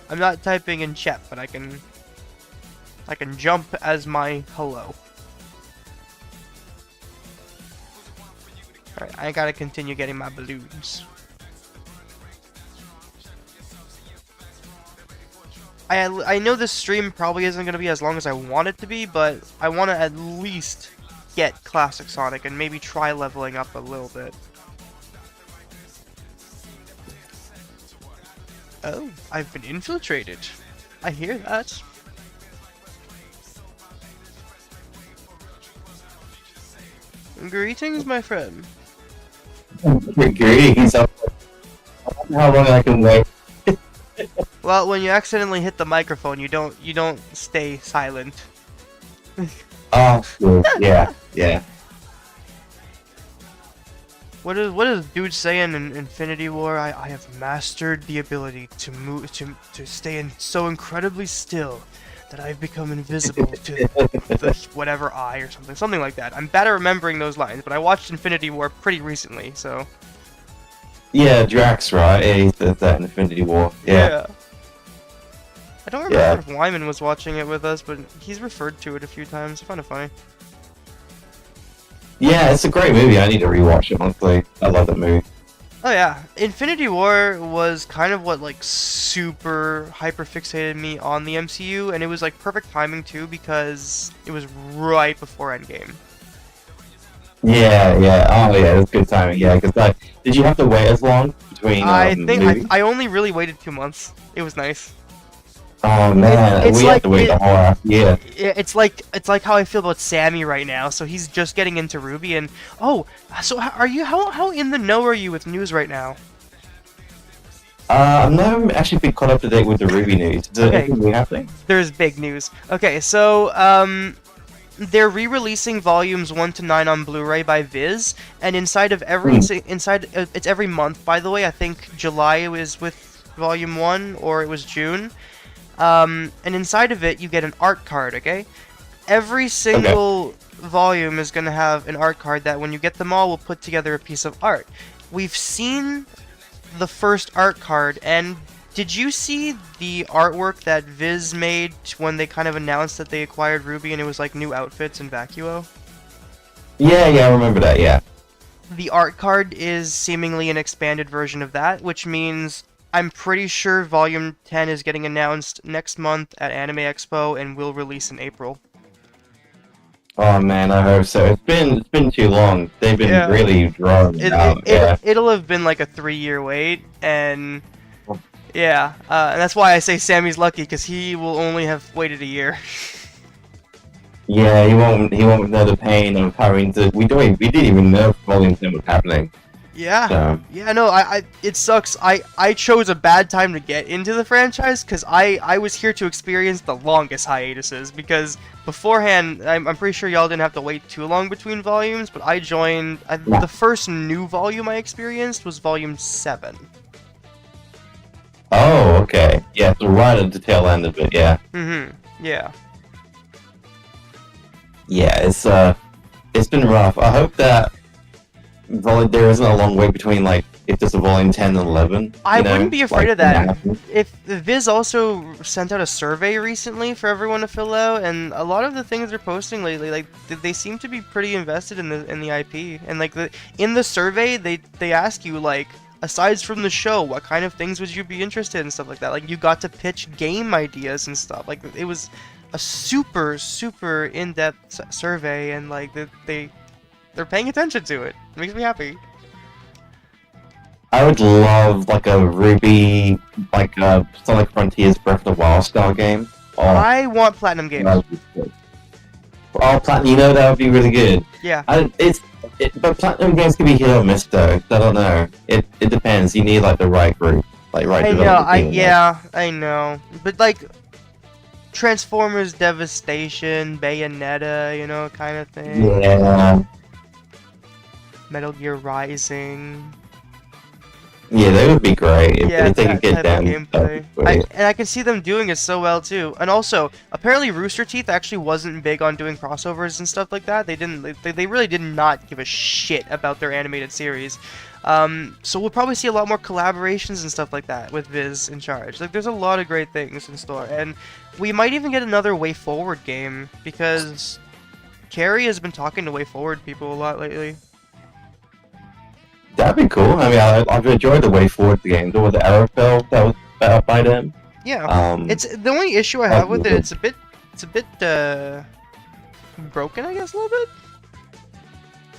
S3: I'm not typing in chat, but I can jump as my hello. Alright, I gotta continue getting my balloons. I know this stream probably isn't going to be as long as I want it to be, but I want to at least get Classic Sonic and maybe try leveling up a little bit. Oh, I've been infiltrated. I hear that. Greetings, my friend.
S2: Greetings. I don't know how long I can wait.
S3: Well, when you accidentally hit the microphone, you don't stay silent.
S2: Oh, yeah, yeah.
S3: What is dude saying in Infinity War? I have mastered the ability to move to stay in so incredibly still that I've become invisible to the whatever eye or something like that. I'm bad at remembering those lines, but I watched Infinity War pretty recently, so.
S2: Yeah, Drax, right? Yeah, he said that in Infinity War. Yeah.
S3: I don't remember if Wyman was watching it with us, but he's referred to it a few times. I find it funny.
S2: Yeah, it's a great movie. I need to rewatch it honestly. I love that movie.
S3: Oh yeah, Infinity War was kind of what like super hyper fixated me on the MCU, and it was like perfect timing too because it was right before Endgame.
S2: Yeah, yeah. Oh yeah, it was good timing. Yeah, because did you have to wait as long between?
S3: I think I only really waited 2 months. It was nice.
S2: Oh man, we have to wait the whole half year.
S3: It's like how I feel about Sammy right now. So he's just getting into Ruby, and oh, so how in the know are you with news right now?
S2: I've never actually been caught up to date with the Ruby news. Is there anything happening?
S3: There's big news. Okay, so they're re-releasing volumes 1 to 9 on Blu-ray by Viz, and inside of every it's every month. By the way, I think July was with volume 1, or it was June. And inside of it, you get an art card, okay? Every single volume is going to have an art card that when you get them all will put together a piece of art. We've seen the first art card, and did you see the artwork that Viz made when they kind of announced that they acquired Ruby and it was like new outfits and Vacuo?
S2: Yeah, I remember that, yeah.
S3: The art card is seemingly an expanded version of that, which means I'm pretty sure Volume 10 is getting announced next month at Anime Expo and will release in April.
S2: Oh man, I hope so. It's been too long. They've been really drawn out.
S3: It'll have been like a 3-year wait, and yeah, and that's why I say Sammy's lucky because he will only have waited a year.
S2: Yeah, he won't know the pain of having to. We didn't even know Volume 10 was happening.
S3: Yeah.
S2: So.
S3: Yeah, no, it sucks. I chose a bad time to get into the franchise because I was here to experience the longest hiatuses because beforehand, I'm pretty sure y'all didn't have to wait too long between volumes, but I joined, the first new volume I experienced was volume 7.
S2: Oh, okay. Yeah, so right at the tail end of it, yeah.
S3: Yeah.
S2: Yeah, it's been rough. I hope that there isn't a long wait between, like, if there's a volume 10 and 11.
S3: I wouldn't be afraid of that.
S2: Happens.
S3: If Viz also sent out a survey recently for everyone to fill out, and a lot of the things they're posting lately, like they seem to be pretty invested in the IP. And like in the survey, they ask you like, aside from the show, what kind of things would you be interested in and stuff like that. Like you got to pitch game ideas and stuff. Like it was a super in-depth survey, and like they're paying attention to it. It makes me happy.
S2: I would love like a Ruby, like Sonic Frontiers Breath of the Wild style game. Oh,
S3: I want Platinum games.
S2: Oh, Platinum, you know that would be really good.
S3: Yeah.
S2: But Platinum games can be hit or miss though. I don't know. It depends. You need like the right group, like right.
S3: I know. I know. But like Transformers Devastation, Bayonetta, you know, kind of thing.
S2: Yeah.
S3: Metal Gear Rising.
S2: Yeah, they would be great if,
S3: Yeah,
S2: if they could get down.
S3: Gameplay. And I can see them doing it so well too. And also, apparently Rooster Teeth actually wasn't big on doing crossovers and stuff like that. They didn't. They really did not give a shit about their animated series. So we'll probably see a lot more collaborations and stuff like that with Viz in charge. Like, there's a lot of great things in store, and we might even get another Way Forward game because Carrie has been talking to Way Forward people a lot lately.
S2: That'd be cool. I mean, I've enjoyed the Way Forward games. Or the Arrowfell that was out by them.
S3: Yeah. It's the only issue I have with it. It's a bit broken, I guess, a little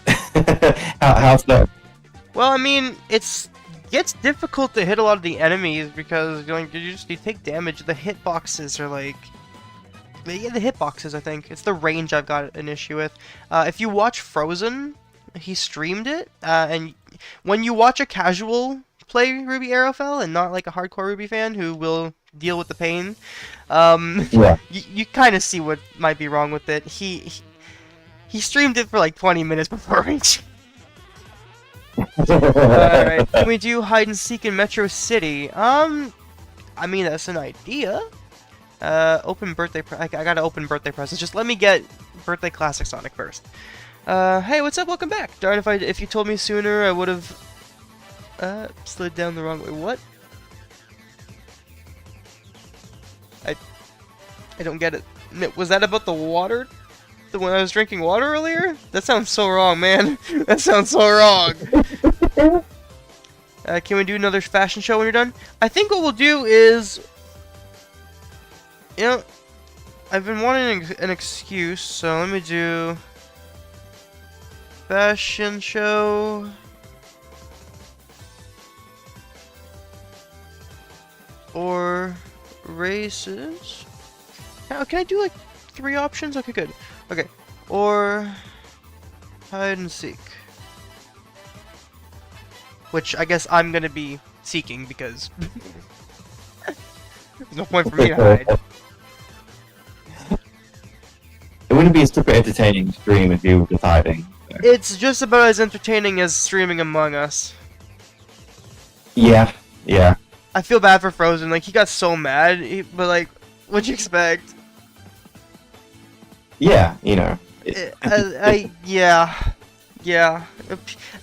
S3: bit.
S2: How's that?
S3: Well, I mean, gets difficult to hit a lot of the enemies because you take damage. The hitboxes are like. Yeah, the hitboxes, I think. It's the range I've got an issue with. If you watch Frozen, he streamed it, and when you watch a casual play Ruby Arrowfell and not like a hardcore Ruby fan who will deal with the pain,
S2: Yeah.
S3: you kind of see what might be wrong with it. He streamed it for like 20 minutes before reaching. Alright, can we do hide and seek in Metro City? I mean, that's an idea. Open birthday I gotta open birthday presents. Just let me get birthday classic Sonic first. Hey, what's up? Welcome back. Darn, if you told me sooner, I would have slid down the wrong way. What? I don't get it. Was that about the water? When I was drinking water earlier? That sounds so wrong, man. That sounds so wrong. Can we do another fashion show when you're done? I think what we'll do is, you know, I've been wanting an excuse, so let me do fashion show or races. Can I do like 3 options? Okay, good. Okay, or hide and seek, which I guess I'm gonna be seeking because there's no point for me to hide.
S2: It wouldn't be a super entertaining stream if you were just hiding.
S3: It's just about as entertaining as streaming Among Us.
S2: Yeah, yeah.
S3: I feel bad for Frozen. Like, he got so mad, but like, what'd you expect?
S2: Yeah, you know.
S3: Yeah.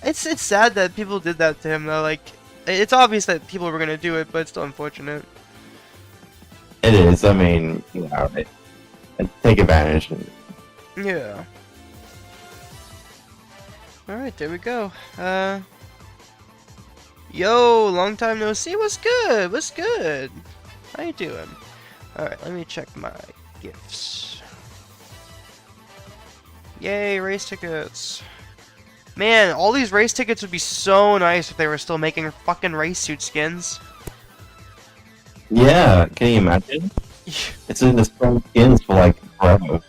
S3: It's sad that people did that to him though. Like, it's obvious that people were gonna do it, but it's still unfortunate.
S2: It is. I mean, you know, take advantage.
S3: Yeah. All right, there we go. Yo, long time no see. What's good? What's good? How you doing? All right, let me check my gifts. Yay, race tickets. Man, all these race tickets would be so nice if they were still making fucking race suit skins.
S2: Yeah, can you imagine? It's in the strong skins for like forever.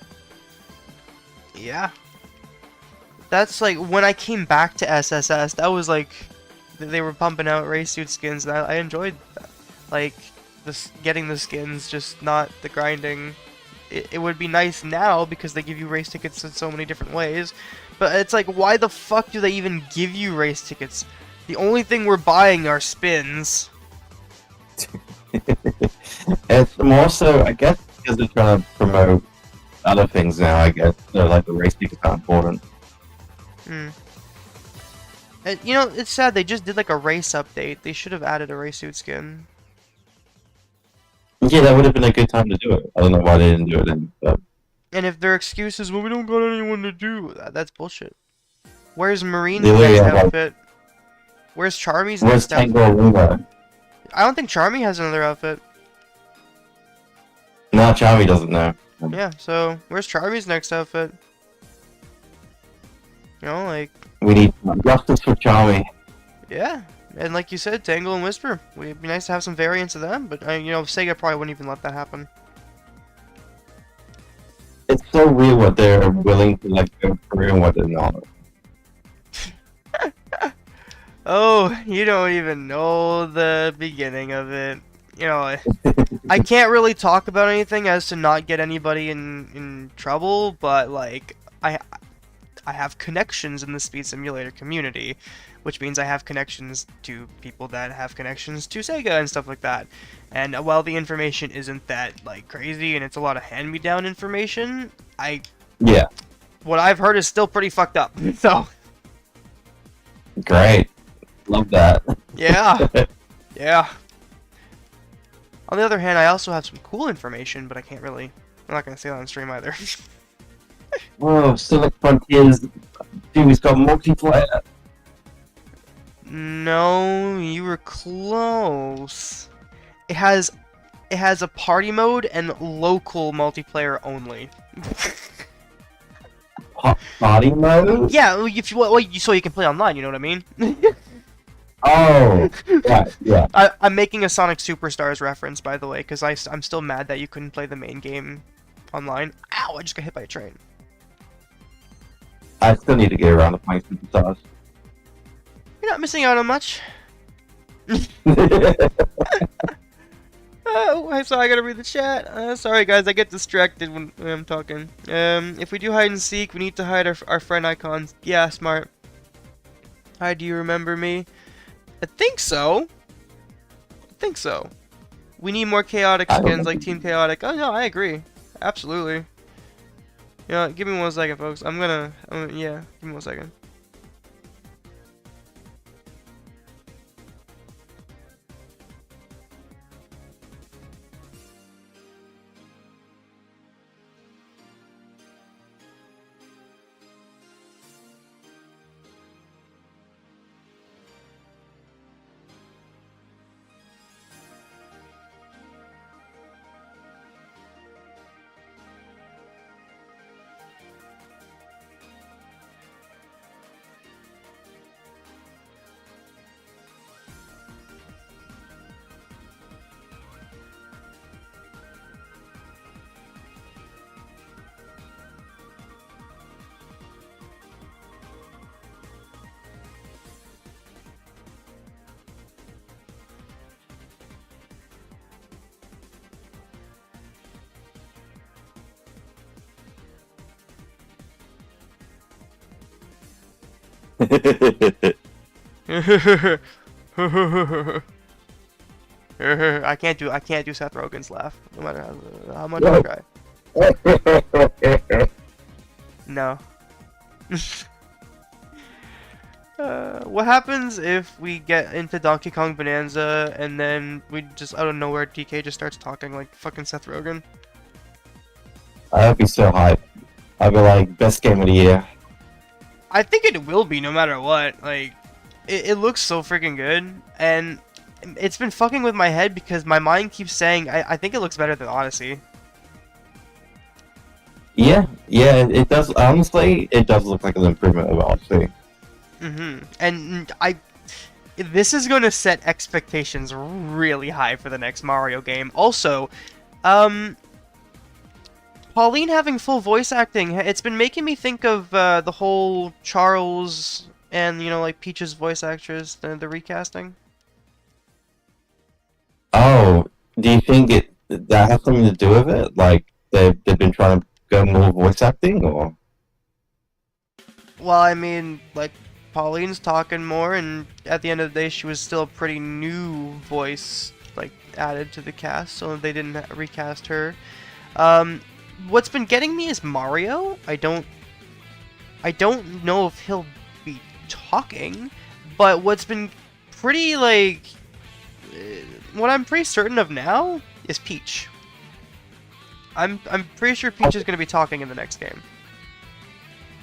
S3: Yeah. That's like, when I came back to SSS, that was like they were pumping out race suit skins, and I enjoyed that. Like this getting the skins, just not the grinding. It would be nice now because they give you race tickets in so many different ways, but it's like, why the fuck do they even give you race tickets? The only thing we're buying are spins.
S2: It's more so, I guess, because they're trying to promote other things now. I guess so, like the race tickets are important.
S3: Hmm. And, you know, it's sad they just did like a race update. They should have added a race suit skin.
S2: Yeah, that would have been a good time to do it. I don't know why they didn't do it then. But
S3: And if their excuse is, well, we don't got anyone to do that, that's bullshit. Where's Marine's
S2: They literally
S3: next
S2: have, like-
S3: outfit? Where's Charmy's
S2: where's
S3: next outfit?
S2: Tango Lunga?
S3: I don't think Charmy has another outfit.
S2: No, Charmy doesn't know.
S3: Yeah, so where's Charmy's next outfit? You know, like,
S2: We need justice for Charmy.
S3: yeah. And like you said, Tangle and Whisper. It'd be nice to have some variants of them, but, you know, Sega probably wouldn't even let that happen.
S2: It's so weird what they're willing to like go through and what they're not.
S3: Oh, you don't even know the beginning of it. You know, I can't really talk about anything as to not get anybody in trouble, but like I have connections in the Speed Simulator community, which means I have connections to people that have connections to Sega and stuff like that. And while the information isn't that like crazy and it's a lot of hand-me-down information,
S2: Yeah,
S3: what I've heard is still pretty fucked up. So,
S2: great. Love that.
S3: yeah. Yeah. On the other hand, I also have some cool information, but I'm not gonna say that on stream either.
S2: Whoa, Sonic Frontiers 2's got multiplayer.
S3: No, you were close. It has a party mode and local multiplayer only.
S2: Party mode?
S3: Yeah, well, if you so you can play online. You know what I mean?
S2: Oh, right, yeah.
S3: I'm making a Sonic Superstars reference, by the way, because I'm still mad that you couldn't play the main game online. Ow! I just got hit by a train.
S2: I still need to get around to playing Superstars.
S3: You're not missing out on much. Oh, I'm sorry, I gotta read the chat. Sorry guys, I get distracted when I'm talking. If we do hide and seek, we need to hide our friend icons. Yeah, smart. Hi, do you remember me? I think so. We need more chaotic skins like Team Chaotic. Oh no, I agree. Absolutely. You know, give me 1 second, folks. Yeah, give me 1 second. I can't do Seth Rogen's laugh, no matter how much I try. No. What happens if we get into Donkey Kong Bonanza and then we just out of nowhere DK just starts talking like fucking Seth Rogen?
S2: I'd be so hyped. I'd be like, best game of the year.
S3: I think it will be no matter what. Like, it looks so freaking good, and it's been fucking with my head because my mind keeps saying I think it looks better than Odyssey.
S2: Yeah, it does. Honestly, it does look like an improvement of Odyssey.
S3: And this is going to set expectations really high for the next Mario game. Also, Pauline having full voice acting, it's been making me think of the whole Charles and you know, like Peach's voice actress, the recasting.
S2: Oh, do you think that has something to do with it? Like they've been trying to go more voice acting, or
S3: Well, I mean, like Pauline's talking more, and at the end of the day, she was still a pretty new voice, like added to the cast, so they didn't recast her. Um, what's been getting me is Mario. I don't know if he'll be talking, but what's been pretty like, what I'm pretty certain of now is Peach. I'm pretty sure Peach is going to be talking in the next game.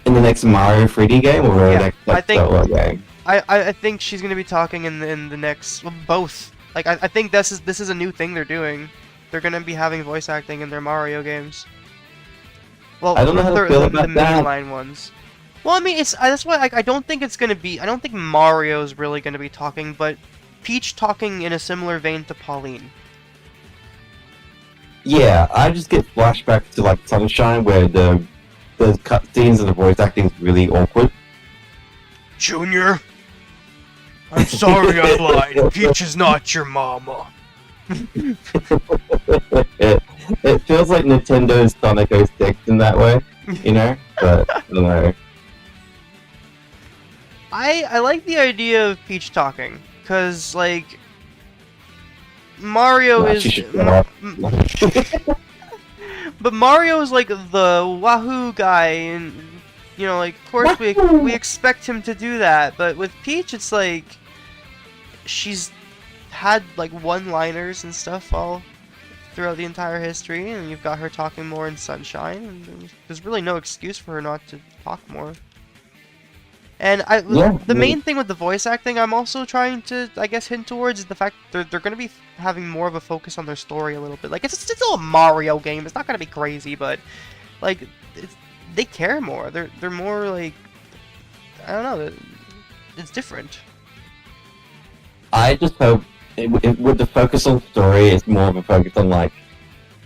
S2: in the next Mario 3D game, or the
S3: Yeah,
S2: next
S3: I think-
S2: Zelda game?
S3: I think she's going to be talking in the next, well, both. Like I think this is a new thing they're doing. They're going to be having voice acting in their Mario games. Well,
S2: I don't know how to feel
S3: the
S2: about that.
S3: mainline ones. Well, I mean, that's why I don't think it's gonna be. I don't think Mario's really gonna be talking, but Peach talking in a similar vein to Pauline.
S2: Yeah, I just get flashbacks to like Sunshine, where the cutscenes and the voice acting is really awkward.
S3: Junior, I'm sorry I lied. Peach is not your mama.
S2: it feels like Nintendo's Sonic 06 in that way, you know? But I don't know.
S3: I like the idea of Peach talking, cause like Mario
S2: Nah,
S3: is.
S2: she should shut up.
S3: But Mario is like the Wahoo guy, and you know, like of course we expect him to do that. But with Peach, it's like she's had like one-liners and stuff all throughout the entire history, and you've got her talking more in Sunshine, and there's really no excuse for her not to talk more. And the main thing with the voice acting, I'm also trying to, I guess, hint towards is the fact they're going to be having more of a focus on their story a little bit. Like, it's still a Mario game. It's not going to be crazy, but, like, they care more. They're more, like, I don't know. It's different.
S2: I just hope with the focus on story, it's more of a focus on like,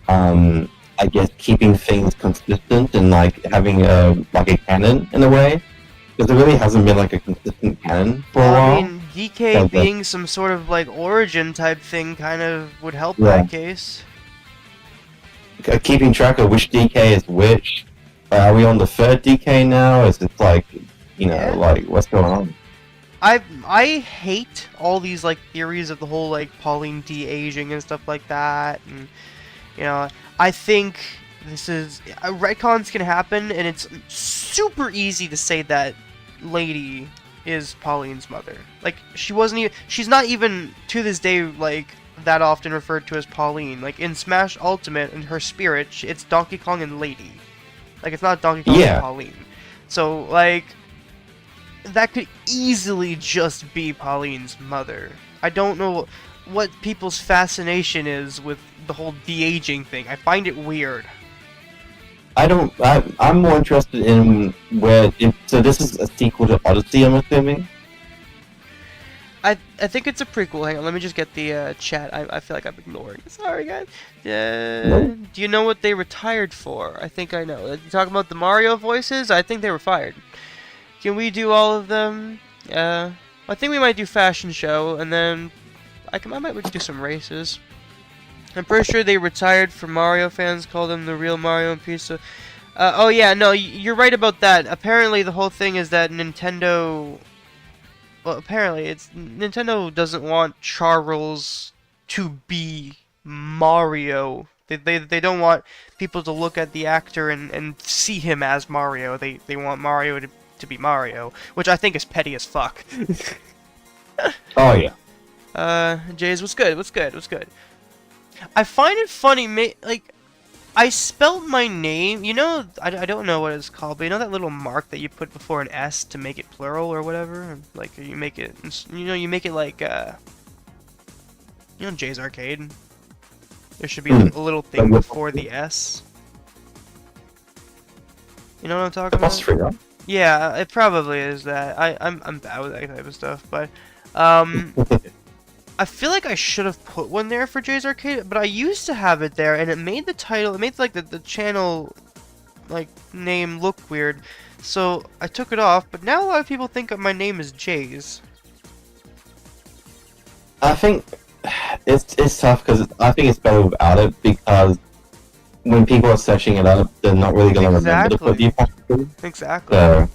S2: I guess keeping things consistent and like having a canon in a way, because there really hasn't been like a consistent canon for a while.
S3: I mean, DK being some sort of like origin type thing kind of would help that case.
S2: Keeping track of which DK is which. Are we on the third DK now? Is it like, you know, like what's going on?
S3: I hate all these like theories of the whole like Pauline de-aging and stuff like that, and you know, I think this is retcons can happen, and it's super easy to say that Lady is Pauline's mother. Like she's not even to this day like that often referred to as Pauline. Like in Smash Ultimate and her spirit, it's Donkey Kong and Lady. Like it's not Donkey Kong and Pauline. So like that could easily just be Pauline's mother. I don't know what people's fascination is with the whole de-aging thing. I find it weird.
S2: I'm more interested in so this is a sequel to Odyssey, I'm assuming?
S3: I think it's a prequel. Hang on, let me just get the chat. I feel like I'm ignoring. Sorry, guys. Do you know what they retired for? I think I know. You talking about the Mario voices? I think they were fired. Can we do all of them? I think we might do fashion show, and then we can do some races. I'm pretty sure they retired for Mario fans. Call them the real Mario and Peach. Oh yeah, no, you're right about that. Apparently, the whole thing is that Nintendo. Well, apparently, Nintendo doesn't want Charles to be Mario. They don't want people to look at the actor and see him as Mario. They want Mario to be Mario, which I think is petty as fuck.
S2: Oh yeah.
S3: Jays, what's good? What's good? What's good? I find it funny, like, I spelled my name, you know, I don't know what it's called, but you know that little mark that you put before an S to make it plural or whatever? Like, you make it, you make it like, Jay's Arcade. There should be a little thing before the S. You know what I'm talking about? Yeah, it probably is that. I'm bad with that type of stuff, but, I feel like I should have put one there for Jay's Arcade, but I used to have it there, and it made the title, it made like the channel like name look weird, so I took it off. But now a lot of people think that my name is Jays.
S2: I think it's tough because I think it's better without it, because when people are searching it up, they're not really going to remember to put the apostrophe.
S3: Exactly.
S2: So,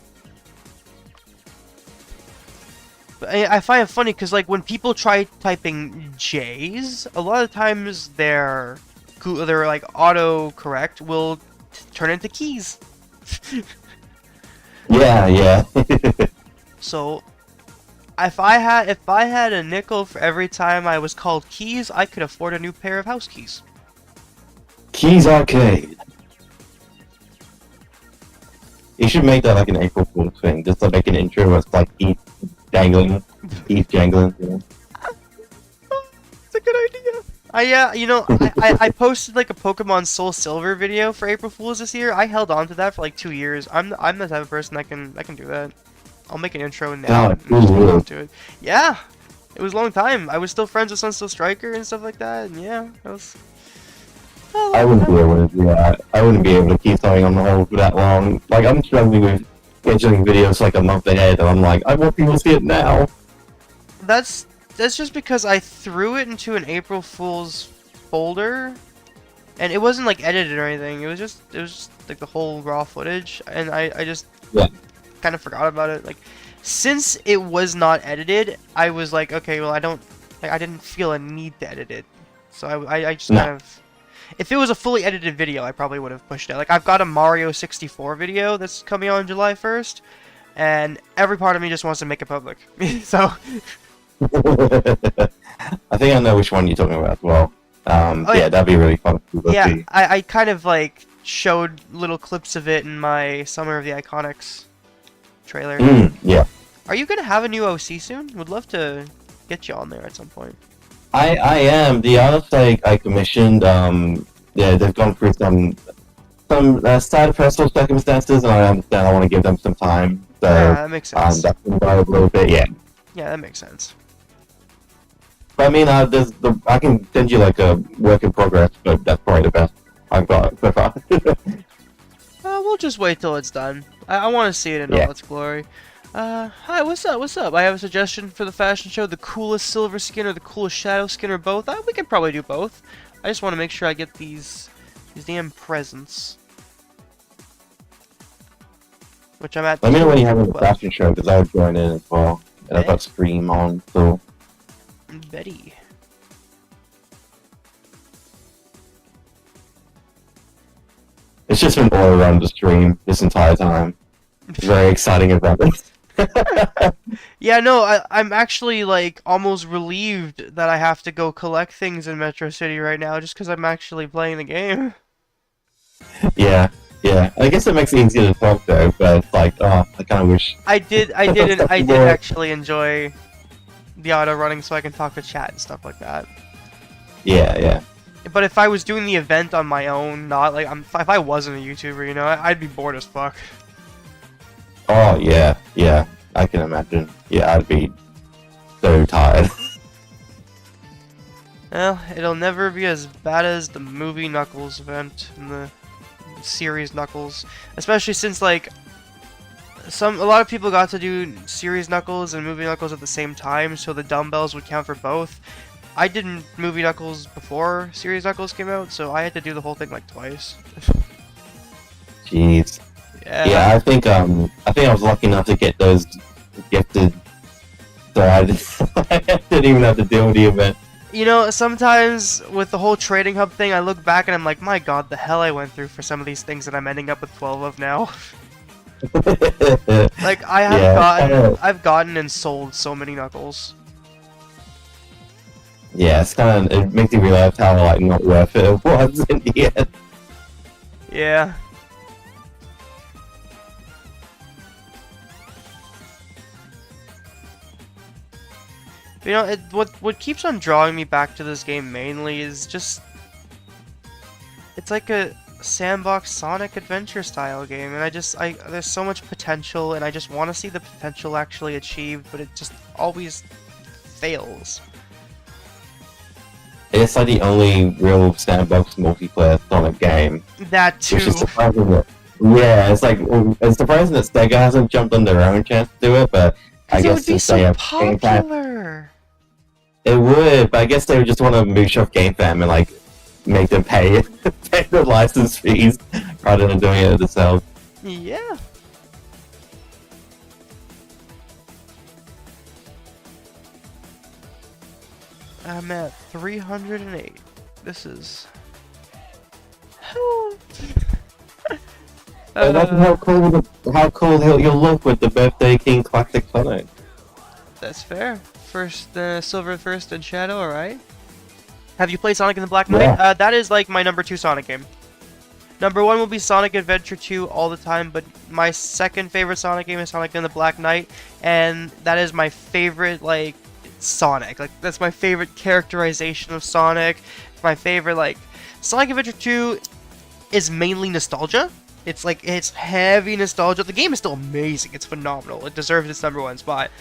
S3: But I find it funny because like when people try typing J's, a lot of times their like auto-correct will turn into keys.
S2: yeah.
S3: So if I had a nickel for every time I was called Keys, I could afford a new pair of house keys.
S2: Keys Arcade. You should make that like an April Fool's thing, just to make an intro where it's like keys jangling. You know?
S3: It's a good idea. I posted like a Pokemon Soul Silver video for April Fool's this year. I held on to that for like 2 years. I'm the type of person that can do that. I'll make an intro now and just hold on to it. Yeah, it was a long time. I was still friends with Sunsteel Striker and stuff like that. And yeah, that was.
S2: I wouldn't be able to do that. I wouldn't be able to keep something on the hold for that long. Like, I'm struggling with scheduling videos like a month ahead, and I'm like, I want people to see it now.
S3: That's just because I threw it into an April Fool's folder, and it wasn't like edited or anything. It was just like the whole raw footage, and I just kind of forgot about it. Like, since it was not edited, I was like, okay, well, I didn't feel a need to edit it, so I just kind of. If it was a fully edited video, I probably would have pushed it. Like, I've got a Mario 64 video that's coming out on July 1st, and every part of me just wants to make it public. So.
S2: I think I know which one you're talking about as well. Yeah, that'd be really fun.
S3: Yeah, I kind of like showed little clips of it in my Summer of the Iconics trailer.
S2: Yeah.
S3: Are you gonna have a new OC soon? Would love to get you on there at some point.
S2: I am. The artists I commissioned, yeah, they've gone through some sad personal circumstances, and I understand I want to give them some time. So,
S3: yeah, that makes sense.
S2: That's been a little bit, yeah.
S3: Yeah, that makes sense.
S2: But I mean, I can send you like a work in progress, but that's probably the best I've got so far.
S3: We'll just wait till it's done. I want to see it in all its glory. Hi, what's up? I have a suggestion for the fashion show: the coolest silver skin or the coolest shadow skin, or both. We could probably do both. I just want to make sure I get these damn presents. Which I'm at.
S2: Let me know when you have a fashion show, because I would join in as well. And I've got Scream on, so.
S3: Betty.
S2: It's just been all around the stream this entire time. Very exciting event.
S3: Yeah, no, I'm actually like almost relieved that I have to go collect things in Metro City right now, just because I'm actually playing the game.
S2: Yeah. I guess it makes it easier to talk though, but it's like, oh, I kind of wish.
S3: I did actually enjoy the auto running, so I can talk to chat and stuff like that.
S2: Yeah.
S3: But if I was doing the event on my own, not like if I wasn't a YouTuber, you know, I'd be bored as fuck.
S2: Oh yeah, I can imagine. Yeah, I'd be so tired.
S3: Well, it'll never be as bad as the movie Knuckles event and the series Knuckles, especially since like a lot of people got to do series Knuckles and movie Knuckles at the same time, so the dumbbells would count for both. I did movie Knuckles before series Knuckles came out, so I had to do the whole thing like twice.
S2: Jeez. Yeah, I think I was lucky enough to get those gifted, so I didn't even have to deal with the event.
S3: You know, sometimes with the whole trading hub thing, I look back and I'm like, my god, the hell I went through for some of these things that I'm ending up with 12 of now. Like, I've gotten and sold so many Knuckles.
S2: Yeah, it makes you realize how like not worth it was in the end.
S3: Yeah. You know, what keeps on drawing me back to this game mainly is just it's like a sandbox Sonic adventure style game, and there's so much potential, and I just want to see the potential actually achieved, but it just always fails.
S2: It's like the only real sandbox multiplayer Sonic game.
S3: That too.
S2: Which is surprising Yeah, it's like it's surprising that Sega hasn't jumped on their own chance to do it, but I
S3: Because it
S2: guess
S3: would be
S2: since they
S3: so
S2: have Game Pass,
S3: popular.
S2: it would. But I guess they would just want to mooch off Game Fam and like make them pay pay the license fees rather than doing it themselves.
S3: Yeah. I'm at 308. This is.
S2: Imagine how cool you'll look with the Birthday King Classic Sonic.
S3: That's fair. First, Silver First and Shadow, alright. Have you played Sonic in the Black Knight?
S2: Yeah.
S3: That is like my number 2 Sonic game. Number 1 will be Sonic Adventure 2 all the time, but my second favorite Sonic game is Sonic in the Black Knight, and that is my favorite, like, Sonic. Like, that's my favorite characterization of Sonic. My favorite, like, Sonic Adventure 2 is mainly nostalgia. It's like, it's heavy nostalgia. The game is still amazing. It's phenomenal. It deserves its number 1 spot.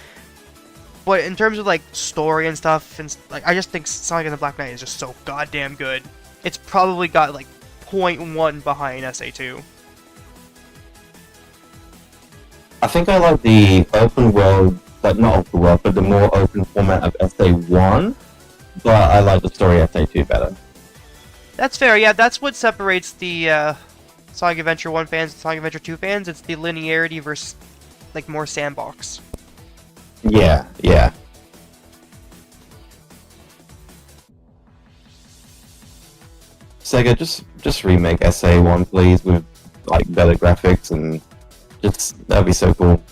S3: But in terms of, like, story and stuff, and like, I just think Sonic and the Black Knight is just so goddamn good. It's probably got, like, 0.1 behind SA2.
S2: I think I like the open world, like not open world, but the more open format of SA1, but I like the story SA2 better.
S3: That's fair, yeah, that's what separates the Sonic Adventure 1 fans and Sonic Adventure 2 fans. It's the linearity versus, like, more sandbox.
S2: Yeah, yeah. Sega, just remake SA1, please, with like better graphics and just that'd be so cool.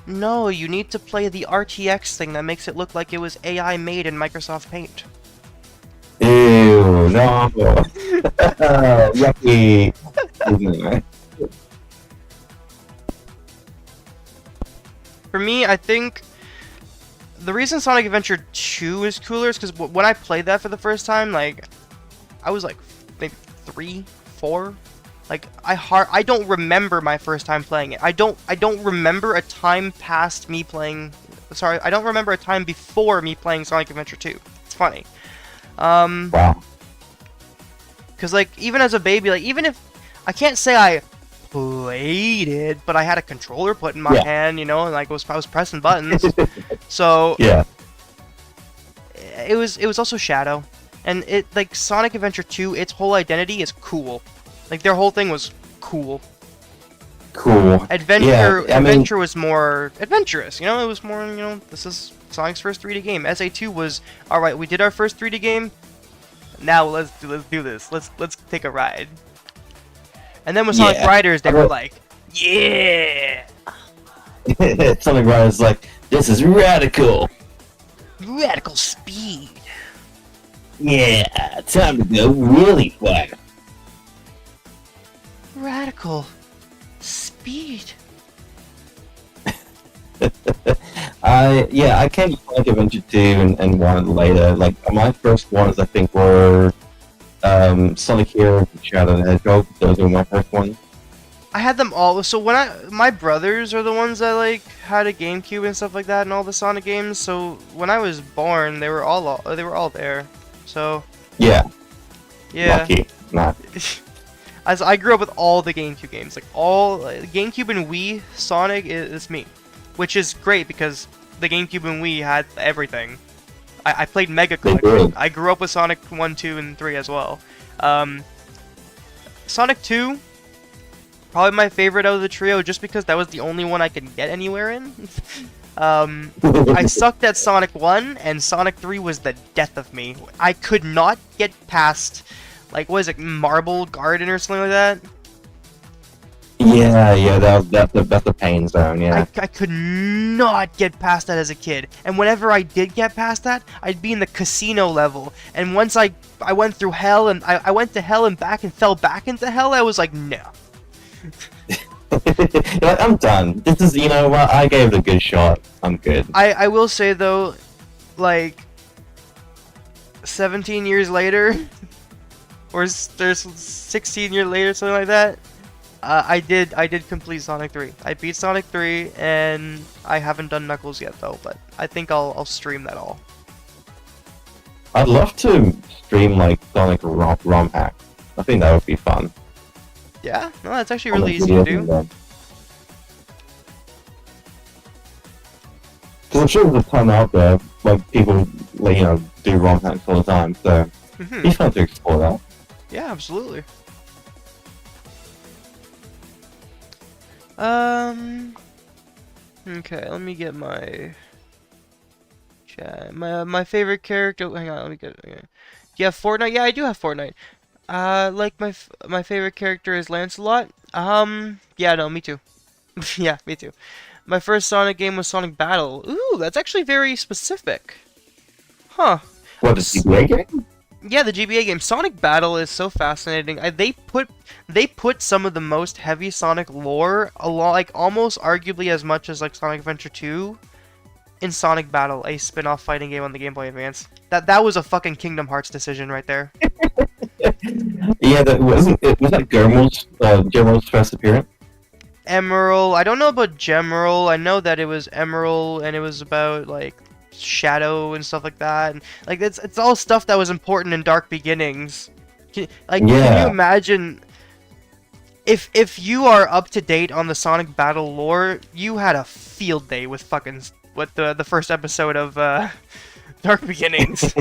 S3: No, you need to play the RTX thing that makes it look like it was AI made in Microsoft Paint.
S2: Ew, no. Yucky.
S3: For me, I think the reason Sonic Adventure 2 is cooler is because when I played that for the first time, like, I was like maybe 3, 4. Like, I don't remember my first time playing it. I don't remember a time past me playing. Sorry, I don't remember a time before me playing Sonic Adventure 2. It's funny.
S2: Wow.
S3: Because, like, even as a baby, like, even if I can't say I played it, but I had a controller put in my hand, you know, and like I was pressing buttons. So
S2: yeah,
S3: it was also Shadow, and it, like, Sonic Adventure 2, its whole identity is cool. Like, their whole thing was cool.
S2: Cool.
S3: Adventure was more adventurous, you know. It was more, you know, this is Sonic's first 3D game. SA2 was, all right, we did our first 3D game. Now let's do this. Let's take a ride. And then with Sonic Riders, they were like, yeah.
S2: Sonic Riders like, this is radical.
S3: Radical speed.
S2: Yeah, time to go really fast.
S3: Radical speed.
S2: I came to Sonic Adventure 2 and 1 later. Like, my first ones, I think, were Sonic Heroes and Shadow the Hedgehog. Those were my first ones.
S3: I had them all. So my brothers are the ones that, like, had a GameCube and stuff like that, and all the Sonic games. So when I was born, they were all there. So
S2: yeah.
S3: Lucky.
S2: Nah.
S3: As I grew up with all the GameCube games, like all GameCube and Wii Sonic is me, which is great because the GameCube and Wii had everything. I played Mega Collection. I grew up with Sonic 1, 2, and 3 as well. Sonic 2, probably my favorite out of the trio, just because that was the only one I could get anywhere in. I sucked at Sonic 1, and Sonic 3 was the death of me. I could not get past, like, what is it, Marble Garden or something like that?
S2: Yeah, that's the pain zone, yeah.
S3: I could not get past that as a kid. And whenever I did get past that, I'd be in the casino level. And once I went through hell, and I went to hell and back and fell back into hell, I was like, no.
S2: Like, I'm done. This is, you know what, I gave it a good shot. I'm good.
S3: I will say, though, like, 17 years later, or there's 16 years later, something like that, I did complete Sonic 3. I beat Sonic 3, and I haven't done Knuckles yet, though, but I think I'll stream that all.
S2: I'd love to stream, like, Sonic ROM hack. I think that would be fun.
S3: Yeah, no, that's actually
S2: on the
S3: really easy to
S2: video
S3: do.
S2: game. Because I'm sure there's a ton out there, like people, like, do ROM hacks all the time. So
S3: Mhm.
S2: it's fun to explore that.
S3: Yeah, absolutely. Okay, let me get my chat. My favorite character. Hang on, let me get. Okay. Do you have Fortnite? Yeah, I do have Fortnite. Like my favorite character is Lancelot. Yeah, no, me too. Yeah, me too. My first Sonic game was Sonic Battle. Ooh, that's actually very specific. Huh.
S2: What, the GBA game?
S3: Yeah, the GBA game Sonic Battle is so fascinating. They put some of the most heavy Sonic lore along, like almost arguably as much as like Sonic Adventure 2 in Sonic Battle, a spin-off fighting game on the Game Boy Advance. That was a fucking Kingdom Hearts decision right there.
S2: Yeah, that wasn't it. Was that Guillermo's first appearance?
S3: Emerald. I don't know about Gemerald. I know that it was Emerald and it was about like Shadow and stuff like that. And, like it's all stuff that was important in Dark Beginnings. Can you
S2: Yeah.
S3: imagine if you are up to date on the Sonic Battle lore, you had a field day with the first episode of Dark Beginnings.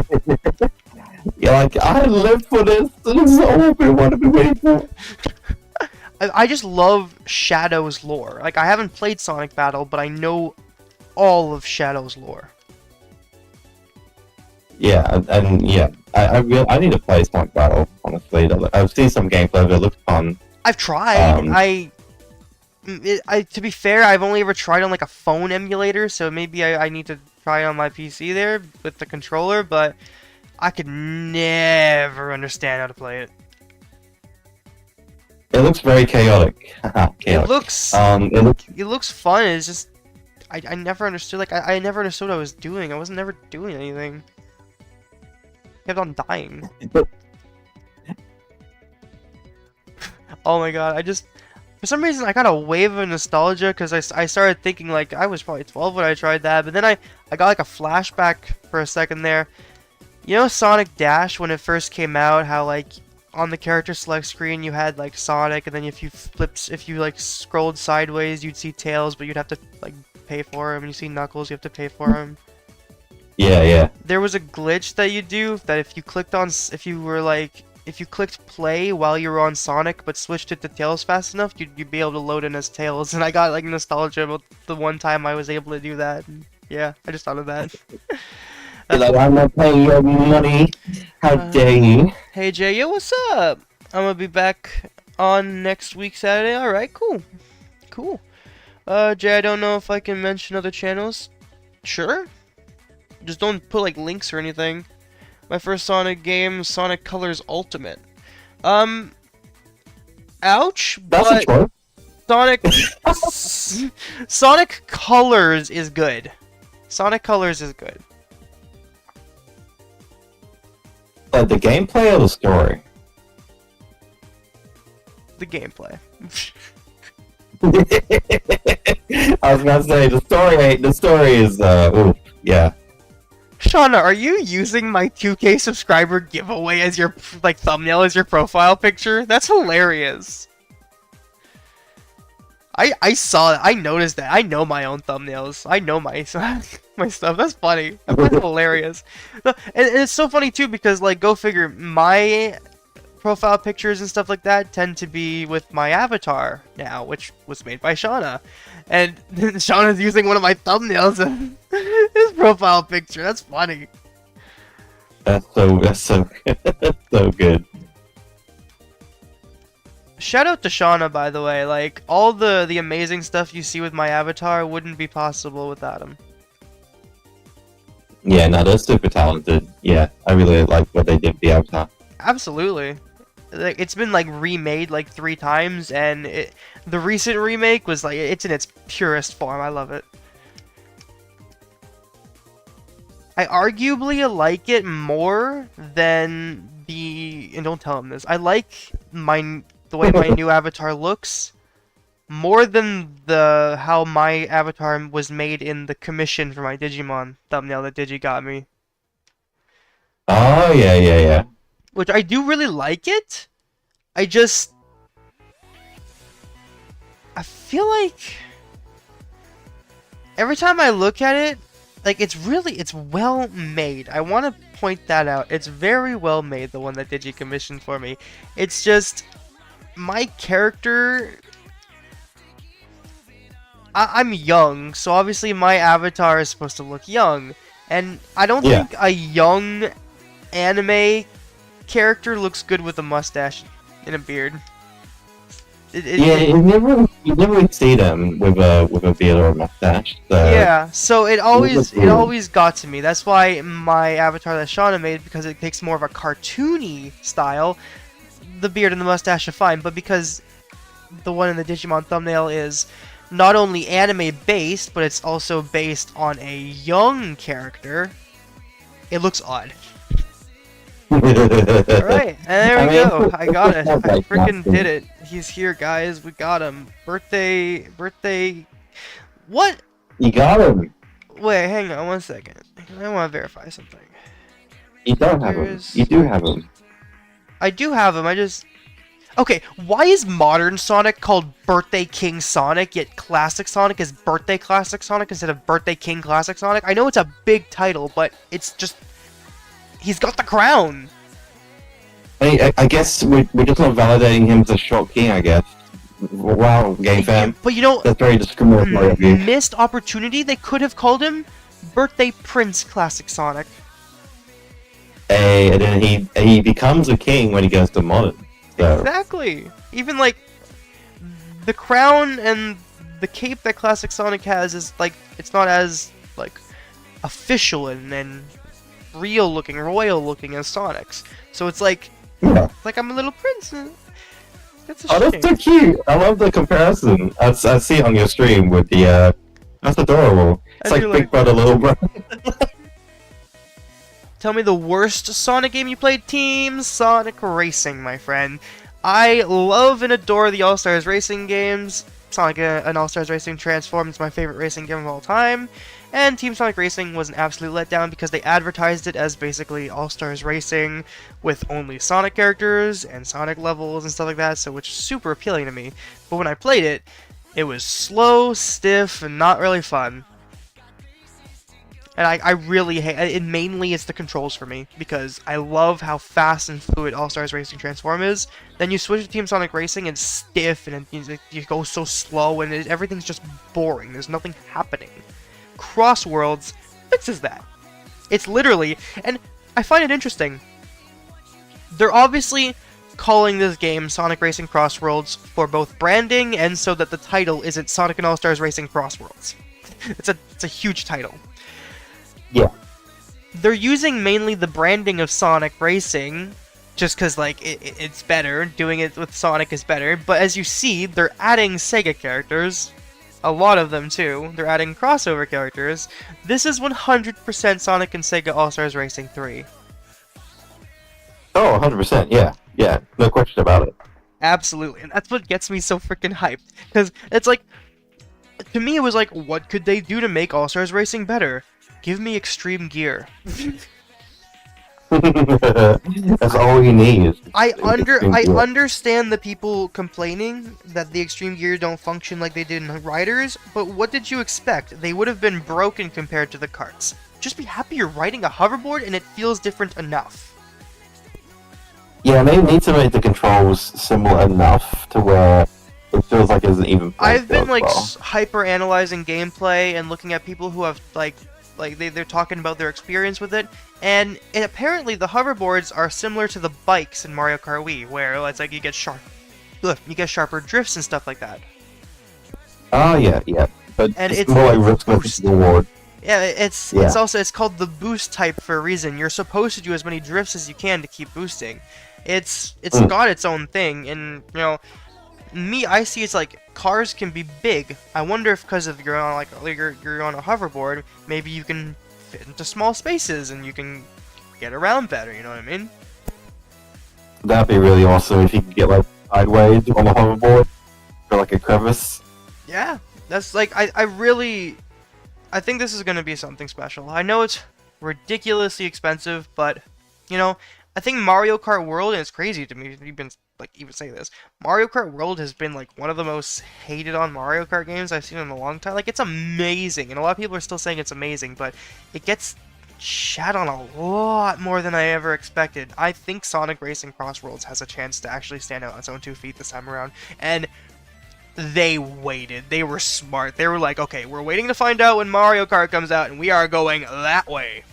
S2: You're like, I live for this. This is all what I've been waiting for.
S3: I just love Shadow's lore. Like I haven't played Sonic Battle, but I know all of Shadow's lore.
S2: Yeah, and yeah, I need to play Sonic Battle. Honestly, I've seen some gameplay of it. It looks fun.
S3: I've tried.
S2: Um,
S3: To be fair, I've only ever tried on like a phone emulator, so maybe I need to try on my PC there with the controller, but I could never understand how to play it.
S2: It looks very chaotic. Chaotic.
S3: It looks
S2: It looks.
S3: it looks fun. It's just I never understood I never understood what I was doing. I was never doing anything. Kept on dying. Oh my god, for some reason I got a wave of nostalgia because I started thinking like I was probably 12 when I tried that, but then I got like a flashback for a second there. You know Sonic Dash when it first came out, how like on the character select screen you had like Sonic, and then if you like scrolled sideways you'd see Tails, but you'd have to like pay for him, and you see Knuckles, you have to pay for him.
S2: Yeah.
S3: There was a glitch that you do that if you clicked play while you were on Sonic but switched it to Tails fast enough, you'd be able to load in as Tails, and I got like nostalgia about the one time I was able to do that. And, yeah, I just thought of that.
S2: You're like, I'm not paying your money. How dare you?
S3: Hey Jay, yo, what's up? I'm gonna be back on next week Saturday. Alright, cool. Jay, I don't know if I can mention other channels. Sure. Just don't put like links or anything. My first Sonic game, Sonic Colors Ultimate. Ouch,
S2: That's a
S3: but
S2: choice.
S3: Sonic Colors is good. Sonic Colors is good.
S2: Like the gameplay or the story?
S3: The gameplay.
S2: I was gonna say the story is oof, yeah.
S3: Shauna, are you using my 2K subscriber giveaway as your like thumbnail as your profile picture? That's hilarious. I saw that. I noticed that. I know my own thumbnails. I know my my stuff. That's funny. That's hilarious. No, and it's so funny too because like go figure, my profile pictures and stuff like that tend to be with my avatar now, which was made by Shauna. And Shauna's using one of my thumbnails of his profile picture. That's funny.
S2: That's so so good.
S3: Shout out to Shauna, by the way. Like, all the amazing stuff you see with my avatar wouldn't be possible without him.
S2: Yeah, no, they're super talented. Yeah, I really like what they did with the Avatar.
S3: Absolutely. Like, it's been like remade like 3 times, and the recent remake was like it's in its purest form. I love it. I arguably like it more than and don't tell him this. I like the way my new avatar looks more than how my avatar was made in the commission for my Digimon thumbnail that Digi got me.
S2: Oh yeah.
S3: Which I do really like it. I just I feel like every time I look at it, like it's well made. I want to point that out. It's very well made, the one that Digi commissioned for me. It's just my character. I'm young, so obviously my avatar is supposed to look young, and I don't think a young anime character looks good with a mustache and a beard.
S2: You never really see them with a beard or a mustache. So
S3: yeah, so it always got to me. That's why my avatar that Shauna made, because it takes more of a cartoony style, the beard and the mustache are fine. But because the one in the Digimon thumbnail is not only anime based, but it's also based on a young character, it looks odd. Alright, and there we go. I got it. I freaking did it. He's here, guys. We got him. Birthday. What?
S2: You got him.
S3: Wait, hang on 1 second. I want to verify something.
S2: You don't have him. You do have him.
S3: I do have him. Okay, why is modern Sonic called Birthday King Sonic, yet Classic Sonic is Birthday Classic Sonic instead of Birthday King Classic Sonic? I know it's a big title, but it's just... He's got the crown!
S2: I guess we're just not validating him as a short king, I guess. Wow, game fan.
S3: But you know,
S2: that's very discriminatory of you.
S3: Missed opportunity, they could have called him Birthday Prince Classic Sonic.
S2: Hey, and then he becomes a king when he goes to modern. So.
S3: Exactly! Even like, the crown and the cape that Classic Sonic has is like, it's not as, like, official and real looking, royal looking as Sonic's. So it's like, like I'm a little prince. That's a shame.
S2: That's so cute. I love the comparison. I see it on your stream with the, that's adorable. It's like Big Brother, Little Brother.
S3: Tell me the worst Sonic game you played, Team Sonic Racing, my friend. I love and adore the All-Stars Racing games. Sonic and All-Stars Racing Transformed is my favorite racing game of all time. And Team Sonic Racing was an absolute letdown because they advertised it as basically All-Stars Racing with only Sonic characters and Sonic levels and stuff like that, so which is super appealing to me. But when I played it, it was slow, stiff, and not really fun. And I really hate it. Mainly it's the controls for me, because I love how fast and fluid All-Stars Racing Transform is. Then you switch to Team Sonic Racing and it's stiff and you go so slow and everything's just boring. There's nothing happening. Cross Worlds fixes that. It's literally, and I find it interesting. They're obviously calling this game Sonic Racing Cross Worlds for both branding and so that the title isn't Sonic and All-Stars Racing Cross Worlds. It's a huge title.
S2: Yeah.
S3: They're using mainly the branding of Sonic Racing, just because, like, it's better. Doing it with Sonic is better. But as you see, they're adding Sega characters. A lot of them, too. They're adding crossover characters. This is 100% Sonic and Sega All-Stars Racing 3.
S2: Oh, 100%, yeah. Yeah, no question about it.
S3: Absolutely. And that's what gets me so freaking hyped. Because it's like, to me, it was like, what could they do to make All-Stars Racing better? Give me extreme gear.
S2: That's all you need.
S3: I understand the people complaining that the extreme gear don't function like they did in Riders, but what did you expect? They would have been broken compared to the carts. Just be happy you're riding a hoverboard and it feels different enough.
S2: Yeah, they need to make the controls similar enough to where it feels like it's an even.
S3: I've been like hyper analyzing gameplay and looking at people who have like they're talking about their experience with it, and apparently the hoverboards are similar to the bikes in Mario Kart Wii, where it's like you get sharper drifts and stuff like that.
S2: Oh yeah, but
S3: and
S2: it's more like risk versus reward.
S3: Yeah, it's called the boost type for a reason. You're supposed to do as many drifts as you can to keep boosting. It's got its own thing, and you know, I see it's like cars can be big. I wonder if because of you're on a hoverboard, maybe you can fit into small spaces and you can get around better. You know what I mean?
S2: That'd be really awesome if you could get like sideways on a hoverboard or like a crevice.
S3: Yeah, that's like I think this is gonna be something special. I know it's ridiculously expensive, but you know, I think Mario Kart World, and it's crazy to me, you've been like even say this. Mario Kart World has been like one of the most hated on Mario Kart games I've seen in a long time. Like it's amazing, and a lot of people are still saying it's amazing, but it gets shat on a lot more than I ever expected. I think Sonic Racing Cross Worlds has a chance to actually stand out on its own 2 feet this time around, and they waited. They were smart. They were like, okay, we're waiting to find out when Mario Kart comes out, and we are going that way.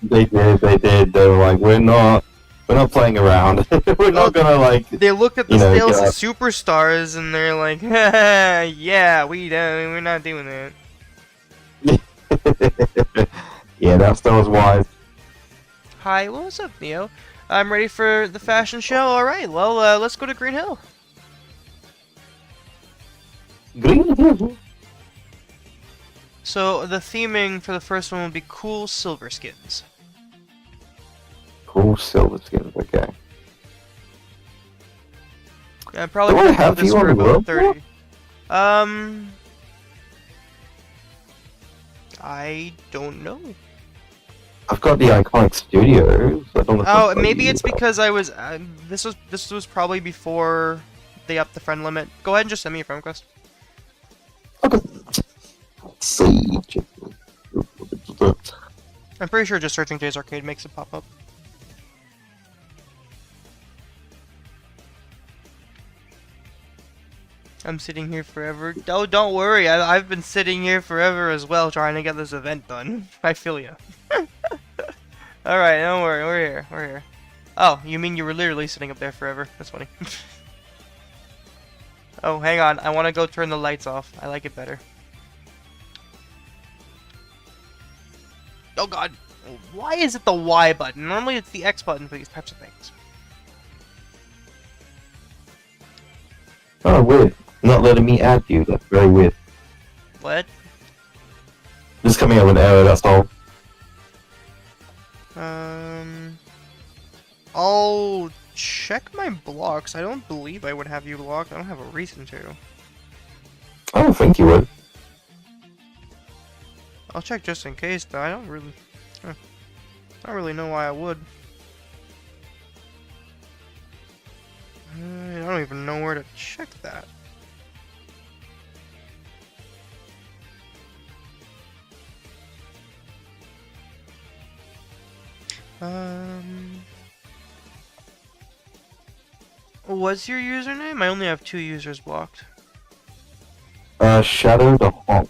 S2: They did. They were like, we're not playing around. We're not gonna like.
S3: They looked at the sales of superstars, and they're like, yeah, we're not doing that.
S2: Yeah, that was wise.
S3: Hi, what's up, Neo? I'm ready for the fashion show. All right, well, let's go to Green Hill.
S2: Green Hill.
S3: So the theming for the first one will be cool silver skins.
S2: Cool silver skins. Okay.
S3: Yeah, I'm probably gonna do this for about 30. I don't know.
S2: I've got the iconic studios. I don't know.
S3: Oh, maybe it's because I was. This was probably before they upped the friend limit. Go ahead and just send me a friend request.
S2: Okay. Let's see.
S3: I'm pretty sure just searching Jay's Arcade makes it pop up. I'm sitting here forever. Oh, don't worry. I've been sitting here forever as well, trying to get this event done. I feel ya. Alright, don't worry. We're here. We're here. Oh, you mean you were literally sitting up there forever? That's funny. Oh, hang on. I want to go turn the lights off. I like it better. Oh god. Why is it the Y button? Normally it's the X button for these types of things.
S2: Oh, weird. Not letting me add you. That's very weird.
S3: What?
S2: Just coming up with an error, that's all.
S3: I'll check my blocks. I don't believe I would have you blocked. I don't have a reason to.
S2: I don't think you would.
S3: I'll check just in case, though. I don't really know why I would. I don't even know where to check that. What's your username? I only have 2 users blocked.
S2: Shadow the Hawk.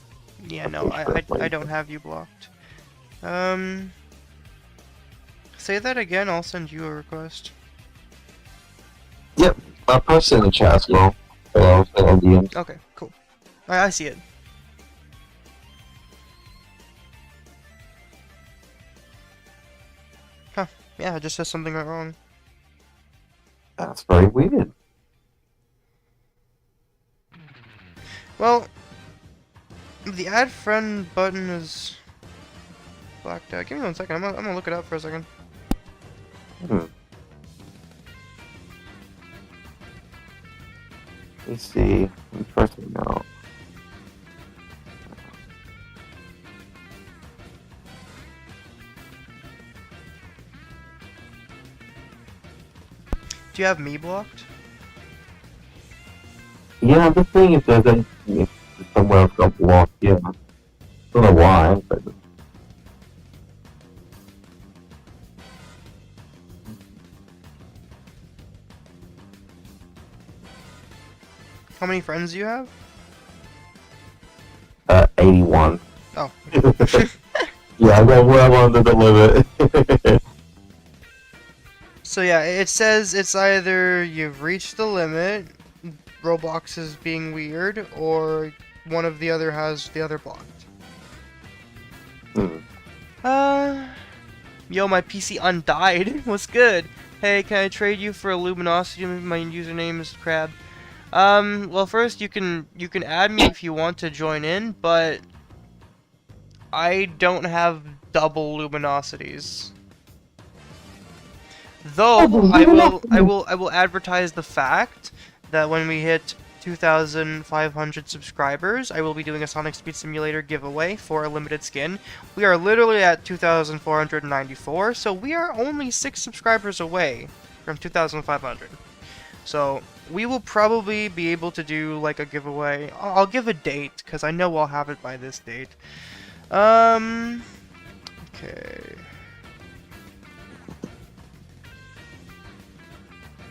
S3: Yeah, no, I don't have you blocked. Say that again, I'll send you a request.
S2: Yep, I'll post it in the chat as well. Hello, DM.
S3: Okay, cool. I see it. Huh, yeah, it just says something went wrong.
S2: That's very weird.
S3: Well, the add friend button is blacked out. Give me 1 second, I'm gonna look it up for a second.
S2: Let's see. First thing out.
S3: Do you have me blocked?
S2: Yeah, I'm just seeing if there's anything somewhere else got blocked. Yeah. Don't know why, but.
S3: How many friends do you have?
S2: 81.
S3: Oh.
S2: Yeah, I got well under the limit.
S3: So yeah, it says it's either you've reached the limit, Roblox is being weird, or one of the other has the other blocked. Yo, my PC undied. What's good? Hey, can I trade you for a luminosity? My username is Crab. Well, first you can add me if you want to join in, but I don't have double luminosities. Though I will advertise the fact that when we hit 2,500 subscribers, I will be doing a Sonic Speed Simulator giveaway for a limited skin. We are literally at 2,494, so we are only 6 subscribers away from 2,500. So we will probably be able to do like a giveaway. I'll give a date because I know I'll have it by this date. Okay.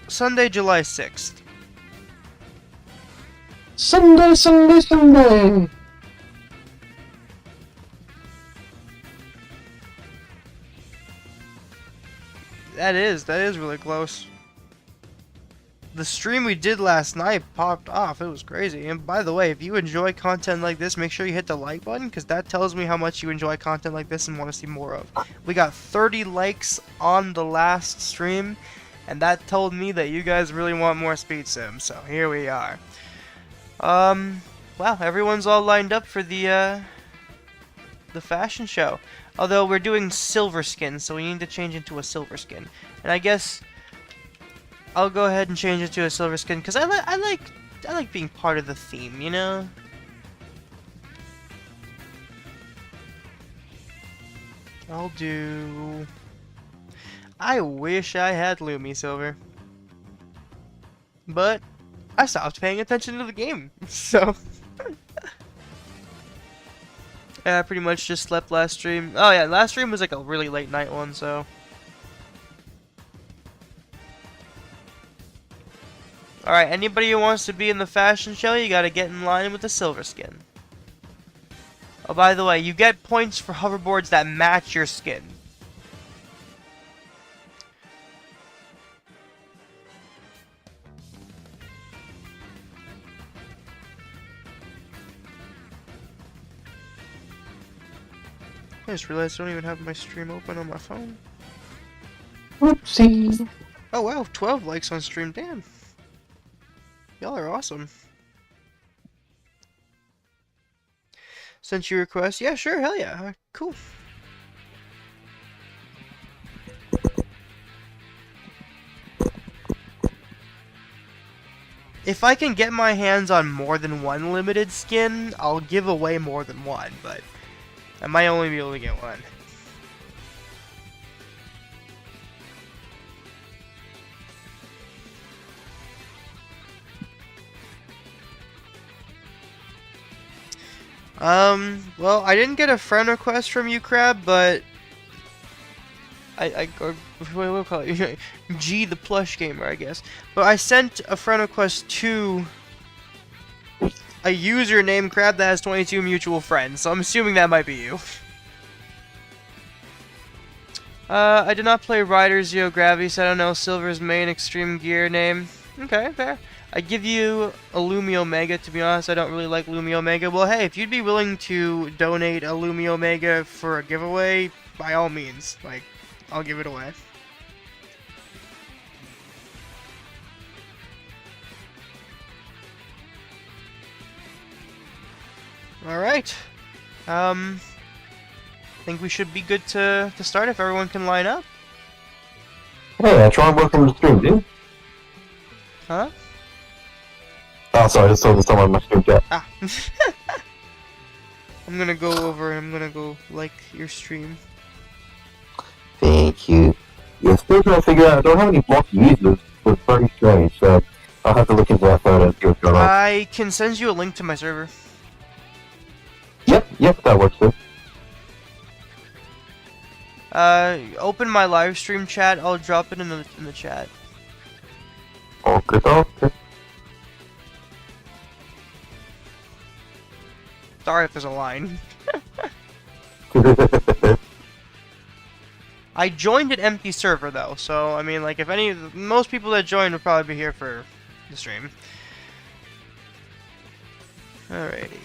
S3: Sunday, July 6th.
S2: Sunday, Sunday, Sunday.
S3: That is really close. The stream we did last night popped off. It was crazy. And by the way, if you enjoy content like this, make sure you hit the like button because that tells me how much you enjoy content like this and want to see more of. We got 30 likes on the last stream, and that told me that you guys really want more Speed Sim. So here we are. Wow, everyone's all lined up for the fashion show. Although we're doing silver skin, so we need to change into a silver skin. And I guess I'll go ahead and change it to a silver skin because I like being part of the theme, you know. I'll do. I wish I had Lumi Silver, but I stopped paying attention to the game, so. Yeah, I pretty much just slept last stream. Oh yeah, last stream was like a really late night one, so. Alright, anybody who wants to be in the fashion show, you gotta get in line with the silver skin. Oh, by the way, you get points for hoverboards that match your skin. I just realized I don't even have my stream open on my phone.
S2: Whoopsie.
S3: Oh wow, 12 likes on stream, damn. Y'all are awesome. Sent you a request? Yeah, sure, hell yeah. Cool. If I can get my hands on more than one limited skin, I'll give away more than one, but I might only be able to get one. Well, I didn't get a friend request from you, Crab, but or we'll call it G the plush gamer, I guess. But I sent a friend request to a user named Crab that has 22 mutual friends, so I'm assuming that might be you. I did not play Rider Zero Gravity, so I don't know Silver's main extreme gear name. Okay, fair. I give you a Lumi Omega, to be honest. I don't really like Lumi Omega. Well, hey, if you'd be willing to donate a Lumi Omega for a giveaway, by all means. Like, I'll give it away. Alright. I think we should be good to start if everyone can line up.
S2: Hey, try and welcome to the stream, dude.
S3: Huh?
S2: Oh, sorry, I just saw someone on my stream chat.
S3: Ah. I'm gonna go over and I'm gonna go like your stream.
S2: Thank you. Yeah, still trying to figure out, I don't have any blocked users, so it's very strange, so I'll have to look into that further and see what's going on.
S3: I can send you a link to my server.
S2: Yep, that works too.
S3: Open my live stream chat. I'll drop it in the chat.
S2: Okay.
S3: Sorry if there's a line. I joined an empty server though, so I mean, like, if most people that joined will probably be here for the stream. Alrighty.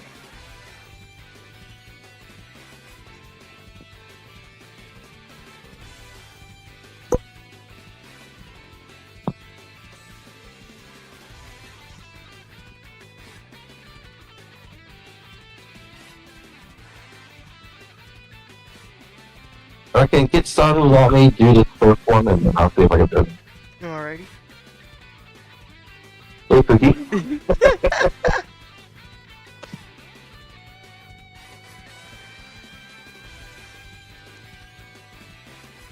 S2: Okay, get started, let me do this first one, and then I'll see if I can do it.
S3: Alrighty.
S2: Hey, Cookie.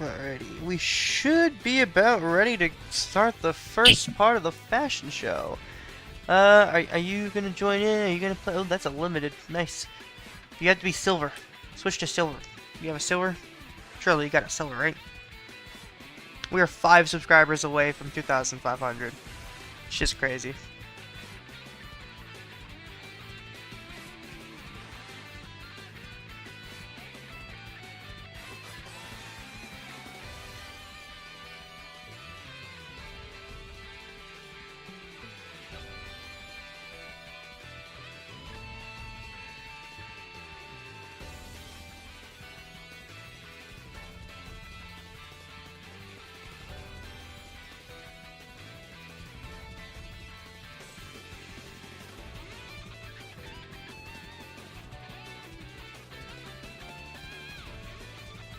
S3: Alrighty, we should be about ready to start the first part of the fashion show. Are you gonna join in? Are you gonna play? Oh, that's a limited. Nice. You have to be silver. Switch to silver. You have a silver? Surely you got a silver, right? We are 5 subscribers away from 2,500. It's just crazy.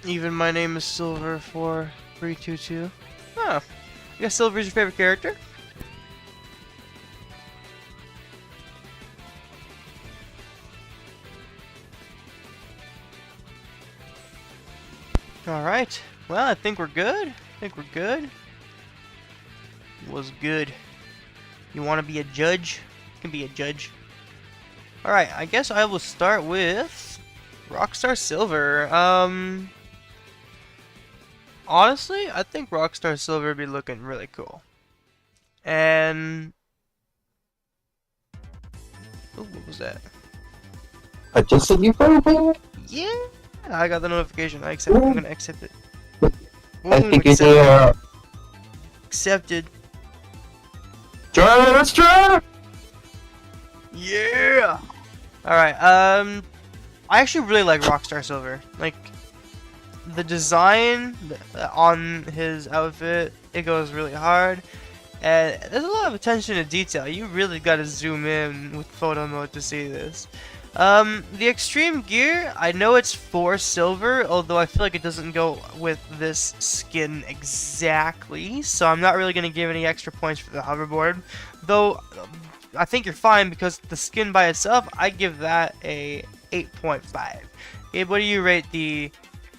S3: Even my name is Silver4322. Oh, I guess Silver's your favorite character? Alright, well, I think we're good. Was good. You want to be a judge? You can be a judge. Alright, I guess I will start with Rockstar Silver. Honestly, I think Rockstar Silver would be looking really cool. And... Ooh, what was that?
S2: I just said you photo.
S3: Yeah! I got the notification. I accept it. I'm gonna accept it.
S2: I think it's
S3: accepted.
S2: Let's try.
S3: Yeah! Alright, I actually really like Rockstar Silver. Like, the design on his outfit, it goes really hard. And there's a lot of attention to detail. You really gotta zoom in with photo mode to see this. The extreme gear, I know it's for silver, although I feel like it doesn't go with this skin exactly. So I'm not really gonna give any extra points for the hoverboard. Though, I think you're fine because the skin by itself, I give that a 8.5. Gabe, what do you rate the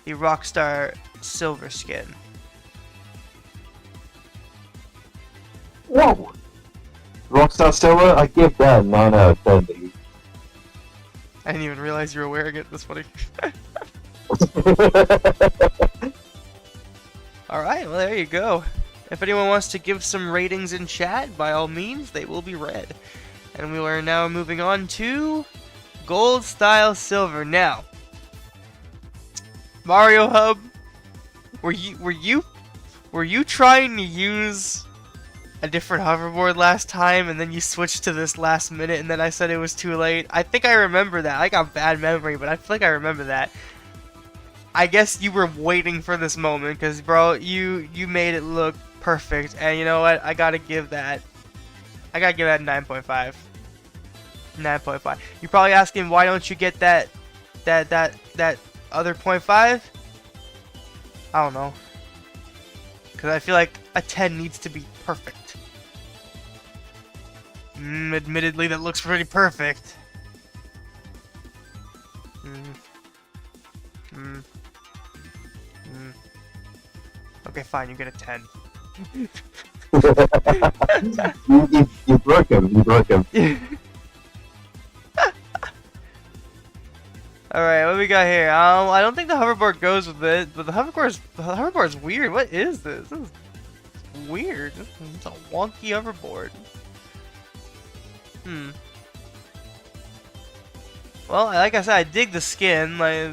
S3: Rockstar Silver skin?
S2: Whoa! Rockstar Silver, I give that 9 out of 10.
S3: I didn't even realize you were wearing it. That's funny. Alright, well there you go. If anyone wants to give some ratings in chat, by all means, they will be read. And we are now moving on to Gold Style Silver. Now, Mario Hub, were you trying to use a different hoverboard last time and then you switched to this last minute and then I said it was too late? I think I remember that. I got bad memory, but I feel like I remember that. I guess you were waiting for this moment because, bro, you made it look perfect. And you know what? I gotta give that 9.5. 9.5. You're probably asking why don't you get that other 0.5? I don't know. Because I feel like a 10 needs to be perfect. Admittedly, that looks pretty perfect. Okay, fine, you get a 10.
S2: you broke him.
S3: Alright, what we got here? I don't think the hoverboard goes with it, but the hoverboard's weird. What is this? This is weird. It's a wonky hoverboard. Well, like I said, I dig the skin. Like,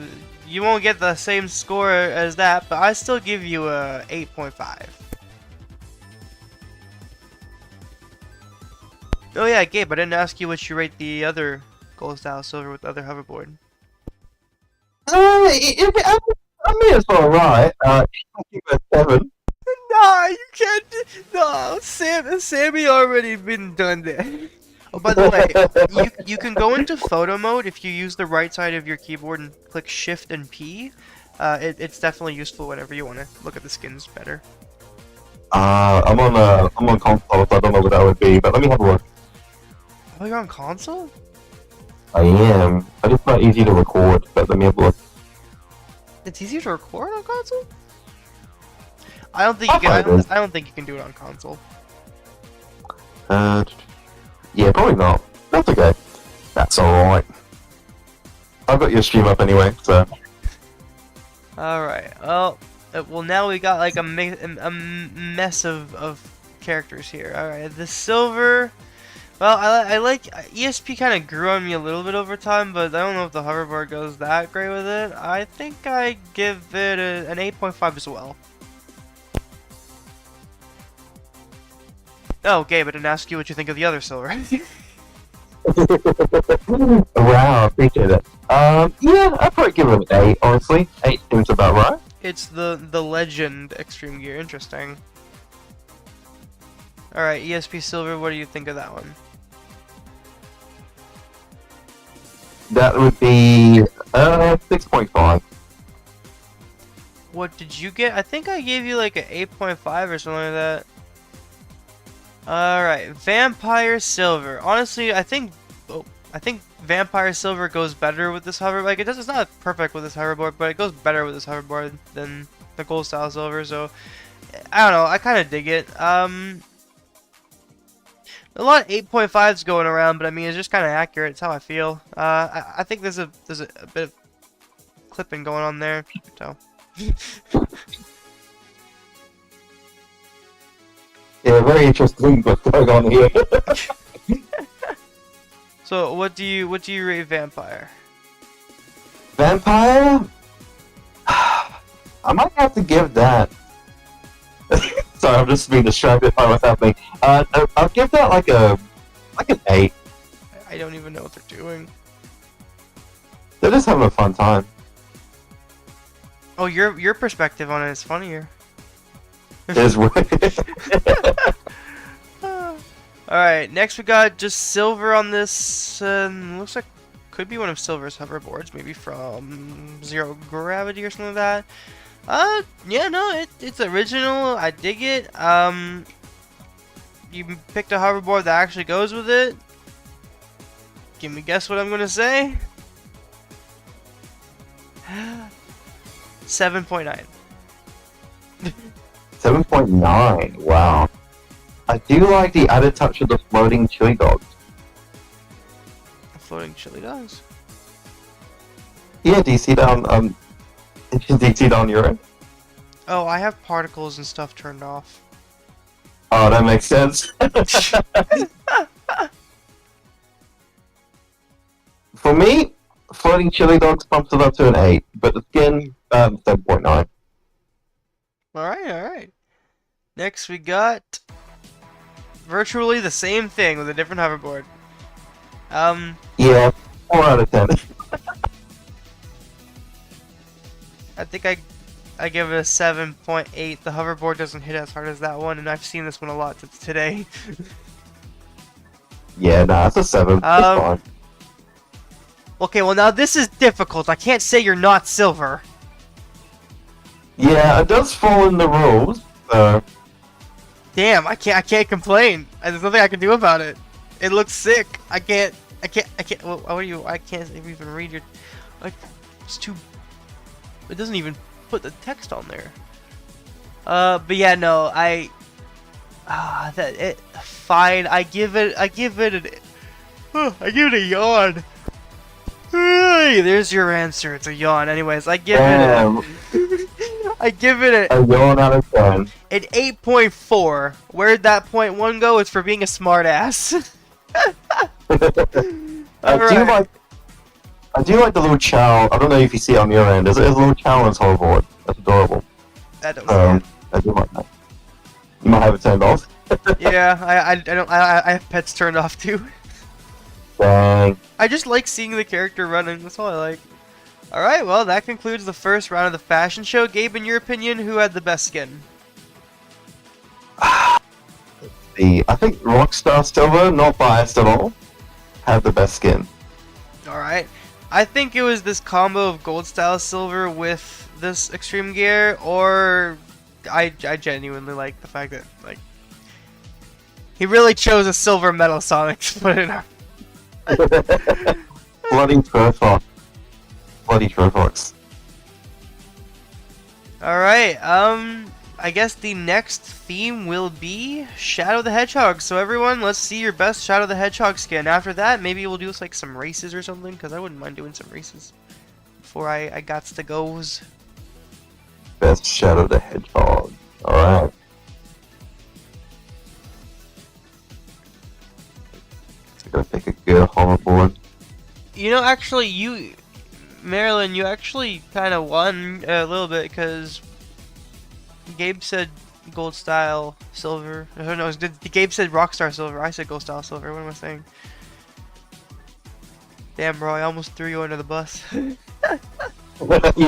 S3: you won't get the same score as that, but I still give you a 8.5. Oh yeah, Gabe, I didn't ask you what you rate the other Gold Style Silver with the other hoverboard.
S2: I mean, it's alright. I give it a 7.
S3: No, you can't. No, Sammy already been done that. Oh, by the way, you can go into photo mode if you use the right side of your keyboard and click Shift and P. It's definitely useful whenever you want to look at the skins better.
S2: I'm on console, so I don't know what that would be, but let me have a look.
S3: Oh, you're on console?
S2: I am. But it's not easy to record, but let me have a look.
S3: It's easier to record on console? I don't think you
S2: I've
S3: can.
S2: heard this.
S3: I don't think you can do it on console.
S2: Yeah, probably not. That's okay. That's alright. I've got your stream up anyway, so.
S3: Alright, well now we got like a mess of characters here. Alright, the silver, well I like, ESP kind of grew on me a little bit over time, but I don't know if the hoverboard goes that great with it. I think I give it an 8.5 as well. Oh, Gabe, I didn't ask you what you think of the other silver.
S2: Wow, appreciate it. Yeah, I'd probably give it an 8, honestly. 8 seems about right.
S3: It's the Legend Extreme Gear, interesting. Alright, ESP Silver, what do you think of that one?
S2: That would be 6.5.
S3: What did you get? I think I gave you like an 8.5 or something like that. Alright, Vampire Silver. Honestly, I think Vampire Silver goes better with this hover. Like it's not perfect with this hoverboard, but it goes better with this hoverboard than the Gold Style Silver. So I don't know. I kind of dig it. A lot of 8.5s going around, but I mean it's just kind of accurate. It's how I feel. I think there's a bit of clipping going on there. So.
S2: Yeah, very interesting what's going on here.
S3: So what do you rate Vampire?
S2: Vampire? I might have to give that. Sorry, I'm just being distracted by what's happening. I'll give that like an 8.
S3: I don't even know what they're doing.
S2: They're just having a fun time.
S3: Oh, your perspective on it is funnier.
S2: It is weird.
S3: Alright, next we got just silver on this. Looks like could be one of Silver's hoverboards, maybe from Zero Gravity or something like that. Yeah, no, it's original. I dig it. You picked a hoverboard that actually goes with it. Can we guess what I'm gonna say? 7.9.
S2: 7.9. Wow. I do like the added touch of the floating chili dogs.
S3: Floating chili dogs.
S2: Yeah, do you see that on do you see that on your end?
S3: Oh, I have particles and stuff turned off.
S2: Oh, that makes sense. For me, floating chili dogs bumps it up to an 8, but the skin, 7.9.
S3: Alright. Next we got virtually the same thing with a different hoverboard.
S2: Yeah, 4 out of 10.
S3: I think I give it a 7.8. The hoverboard doesn't hit as hard as that one, and I've seen this one a lot today.
S2: Yeah, nah, it's a 7. It's fine.
S3: Okay, well now this is difficult. I can't say you're not silver.
S2: Yeah, it does fall in the rules, so...
S3: Damn, I can't complain. There's nothing I can do about it. It looks sick. I can't. What are you? I can't even read your. Like, it's too. It doesn't even put the text on there. But yeah, no, fine. I give it a yawn. Hey, there's your answer. It's a yawn. Anyways, I give it
S2: a yawn out of 10.
S3: An 8.4. Where'd that .1 go? It's for being a smartass.
S2: I do like the little chow. I don't know if you see it on your end. There's a little chow on his hoverboard. That's adorable.
S3: That don't see it.
S2: I do like that. You might have it turned off.
S3: Yeah, I have pets turned off too.
S2: Dang.
S3: I just like seeing the character running. That's all I like. Alright, well, that concludes the first round of the fashion show. Gabe, in your opinion, who had the best skin?
S2: I think Rockstar Silver, not biased at all, had the best skin.
S3: Alright. I think it was this combo of Gold Style Silver with this Extreme Gear, or I genuinely like the fact that, like, he really chose a silver metal Sonic to put in our...
S2: Bloody Turfox. Bloody Turfox.
S3: Alright, I guess the next theme will be Shadow the Hedgehog. So everyone, let's see your best Shadow the Hedgehog skin. After that, maybe we'll do like some races or something, because I wouldn't mind doing some races before I got to goes.
S2: Best Shadow the Hedgehog. Alright. I'm gonna pick a good hoverboard.
S3: You know, actually, Marilyn, you actually kind of won a little bit, because Gabe said gold style silver. No, Gabe said rockstar silver. I said gold style silver. What am I saying? Damn, bro, I almost threw you under the bus.
S2: You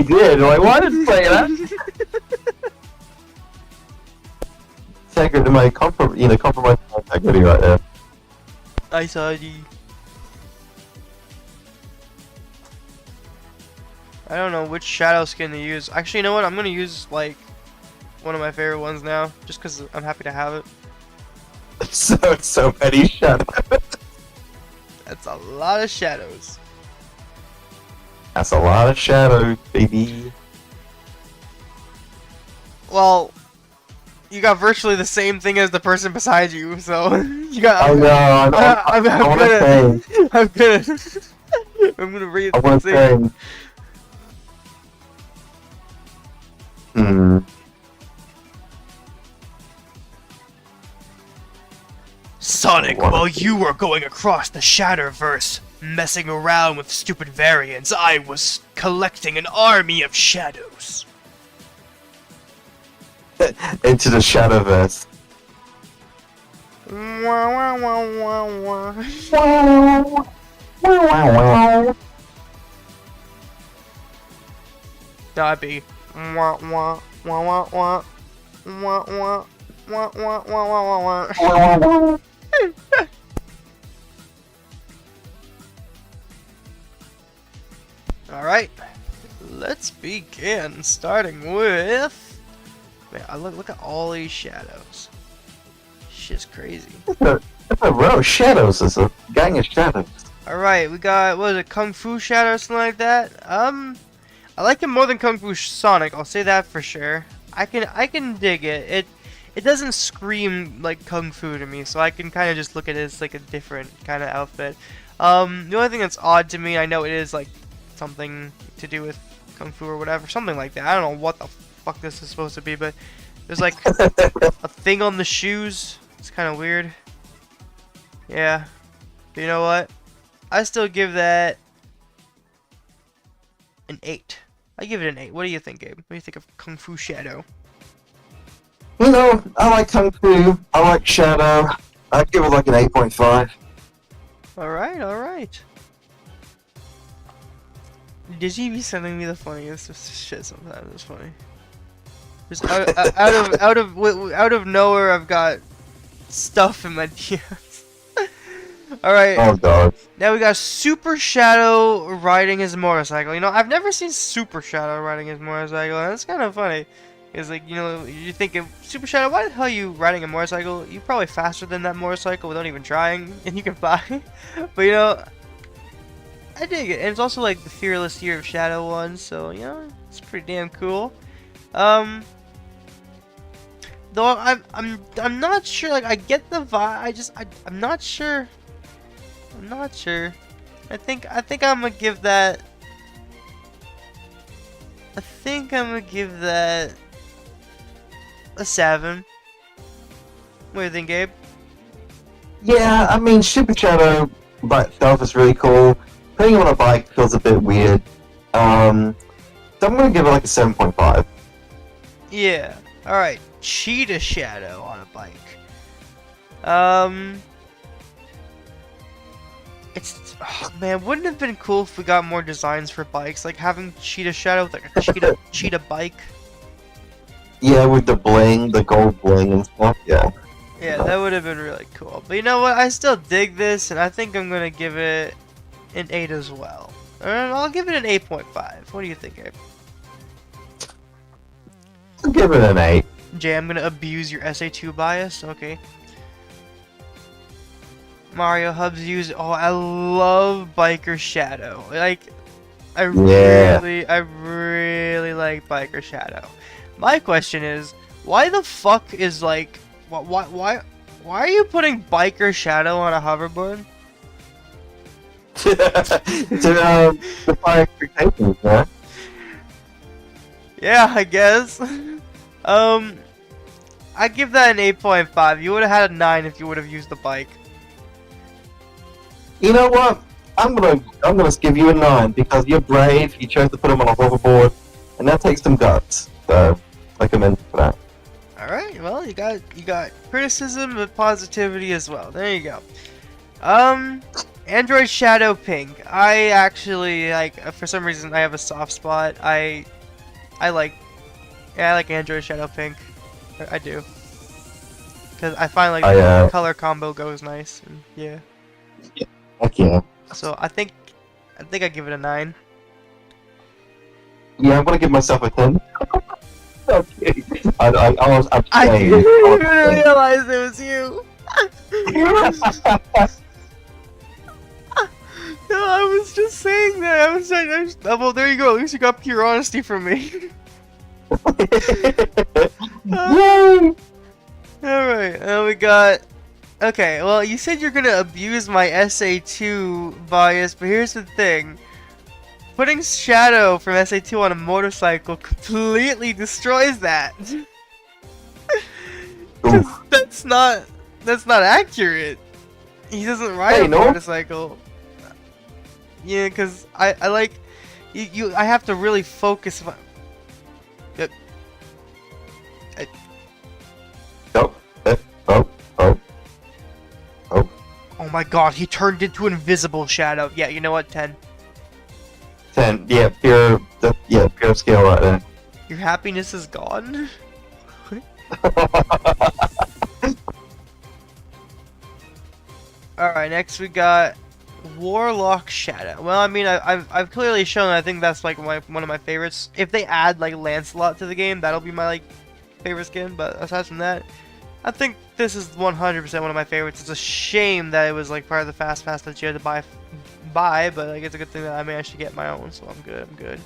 S2: did. Like, why did you say that? Second to my compromise integrity right there.
S3: I saw you. I don't know which shadow skin to use. Actually, you know what? I'm gonna use like one of my favorite ones now, just because I'm happy to have it.
S2: So many shadows.
S3: That's a lot of shadows.
S2: That's a lot of shadows, baby.
S3: Well, you got virtually the same thing as the person beside you, so you got.
S2: I know. I'm
S3: gonna read
S2: I want to say.
S3: Sonic, while you were going across the Shatterverse, messing around with stupid variants, I was collecting an army of shadows.
S2: Into the Shadowverse.
S3: That'd be. Alright, let's begin, starting with... Man, look at all these shadows. Shit's crazy.
S2: That's a row of shadows. It's a gang of shadows.
S3: Alright, we got, what is it, Kung Fu Shadow or something like that? I like it more than Kung Fu Sonic, I'll say that for sure. I can dig it. It doesn't scream like Kung Fu to me, so I can kind of just look at it as like a different kind of outfit. The only thing that's odd to me, I know it is like something to do with Kung Fu or whatever, something like that. I don't know what the fuck this is supposed to be, but there's like a thing on the shoes. It's kind of weird. Yeah. But you know what? I still give that an 8. I give it an 8. What do you think, Gabe? What do you think of Kung Fu Shadow?
S2: You know, I like Kung Fu. I like Shadow. I'd give it like an 8.5.
S3: Alright, alright. Did you be sending me the funniest shit sometimes? It's funny. Just out of nowhere, I've got stuff in my DMs. Alright.
S2: Oh god.
S3: Now we got Super Shadow riding his motorcycle. You know, I've never seen Super Shadow riding his motorcycle, and that's kind of funny. It's like, you know, you think of Super Shadow, why the hell are you riding a motorcycle? You're probably faster than that motorcycle without even trying, and you can fly. But you know, I dig it. And it's also like the Fearless Year of Shadow one, so you know, it's pretty damn cool. Though I'm not sure. Like, I get the vibe. I'm not sure. I'm not sure. I think I'm gonna give that. I think I'm gonna give that a 7. What do you think, Gabe?
S2: Yeah, I mean, Super Shadow by itself is really cool. Putting him on a bike feels a bit weird. So I'm gonna give it like a 7.5.
S3: Yeah. All right. Cheetah Shadow on a bike. Oh man, wouldn't it have been cool if we got more designs for bikes, like having Cheetah Shadow with like a cheetah bike.
S2: Yeah, with the bling, the gold bling and stuff. Yeah.
S3: Yeah, that would have been really cool. But you know what? I still dig this, and I think I'm gonna give it an 8 as well. I'll give it an 8.5. What do you think, Gabe?
S2: I'll give it an 8.
S3: Jay, I'm gonna abuse your SA2 bias. Okay. Mario Hubs use. Oh, I love Biker Shadow. Like, I really like Biker Shadow. My question is, Why the fuck is like, why are you putting biker shadow on a hoverboard?
S2: To defy expectations, man.
S3: Yeah, I guess. I give that an 8.5. You would have had a 9 if you would have used the bike.
S2: You know what? I'm gonna give you a 9 because you're brave. You chose to put him on a hoverboard, and that takes some guts. So I commend you for that.
S3: All right, well, you got criticism but positivity as well. There you go. Android Shadow Pink. I actually like, for some reason I have a soft spot. I like Android Shadow Pink. I do. Cuz I find like the color combo goes nice and yeah.
S2: Heck yeah.
S3: So I think I give it a 9.
S2: Yeah, I'm gonna give myself a 10. Okay. I was
S3: I
S2: abstaining.
S3: didn't even realize it was you. No, I was just saying that. I was like, well, there you go. At least you got pure honesty from me.
S2: Yay!
S3: Alright, we got... Okay, well, you said you're gonna abuse my SA2 bias, but here's the thing. Putting Shadow from SA2 on a motorcycle completely destroys that. 'Cause that's not accurate. He doesn't ride a motorcycle. Yeah, because I like... I have to really focus... Oh my god, he turned into invisible Shadow. Yeah, you know what? 10.
S2: 10. Yeah, pure scale right there.
S3: Your happiness is gone? Alright, next we got Warlock Shadow. Well, I mean, I've clearly shown I think that's like one of my favorites. If they add like Lancelot to the game, that'll be my like favorite skin, but aside from that, I think this is 100% one of my favorites. It's a shame that it was like part of the Fast Pass that you had to buy, but like it's a good thing that I managed to get my own, so I'm good.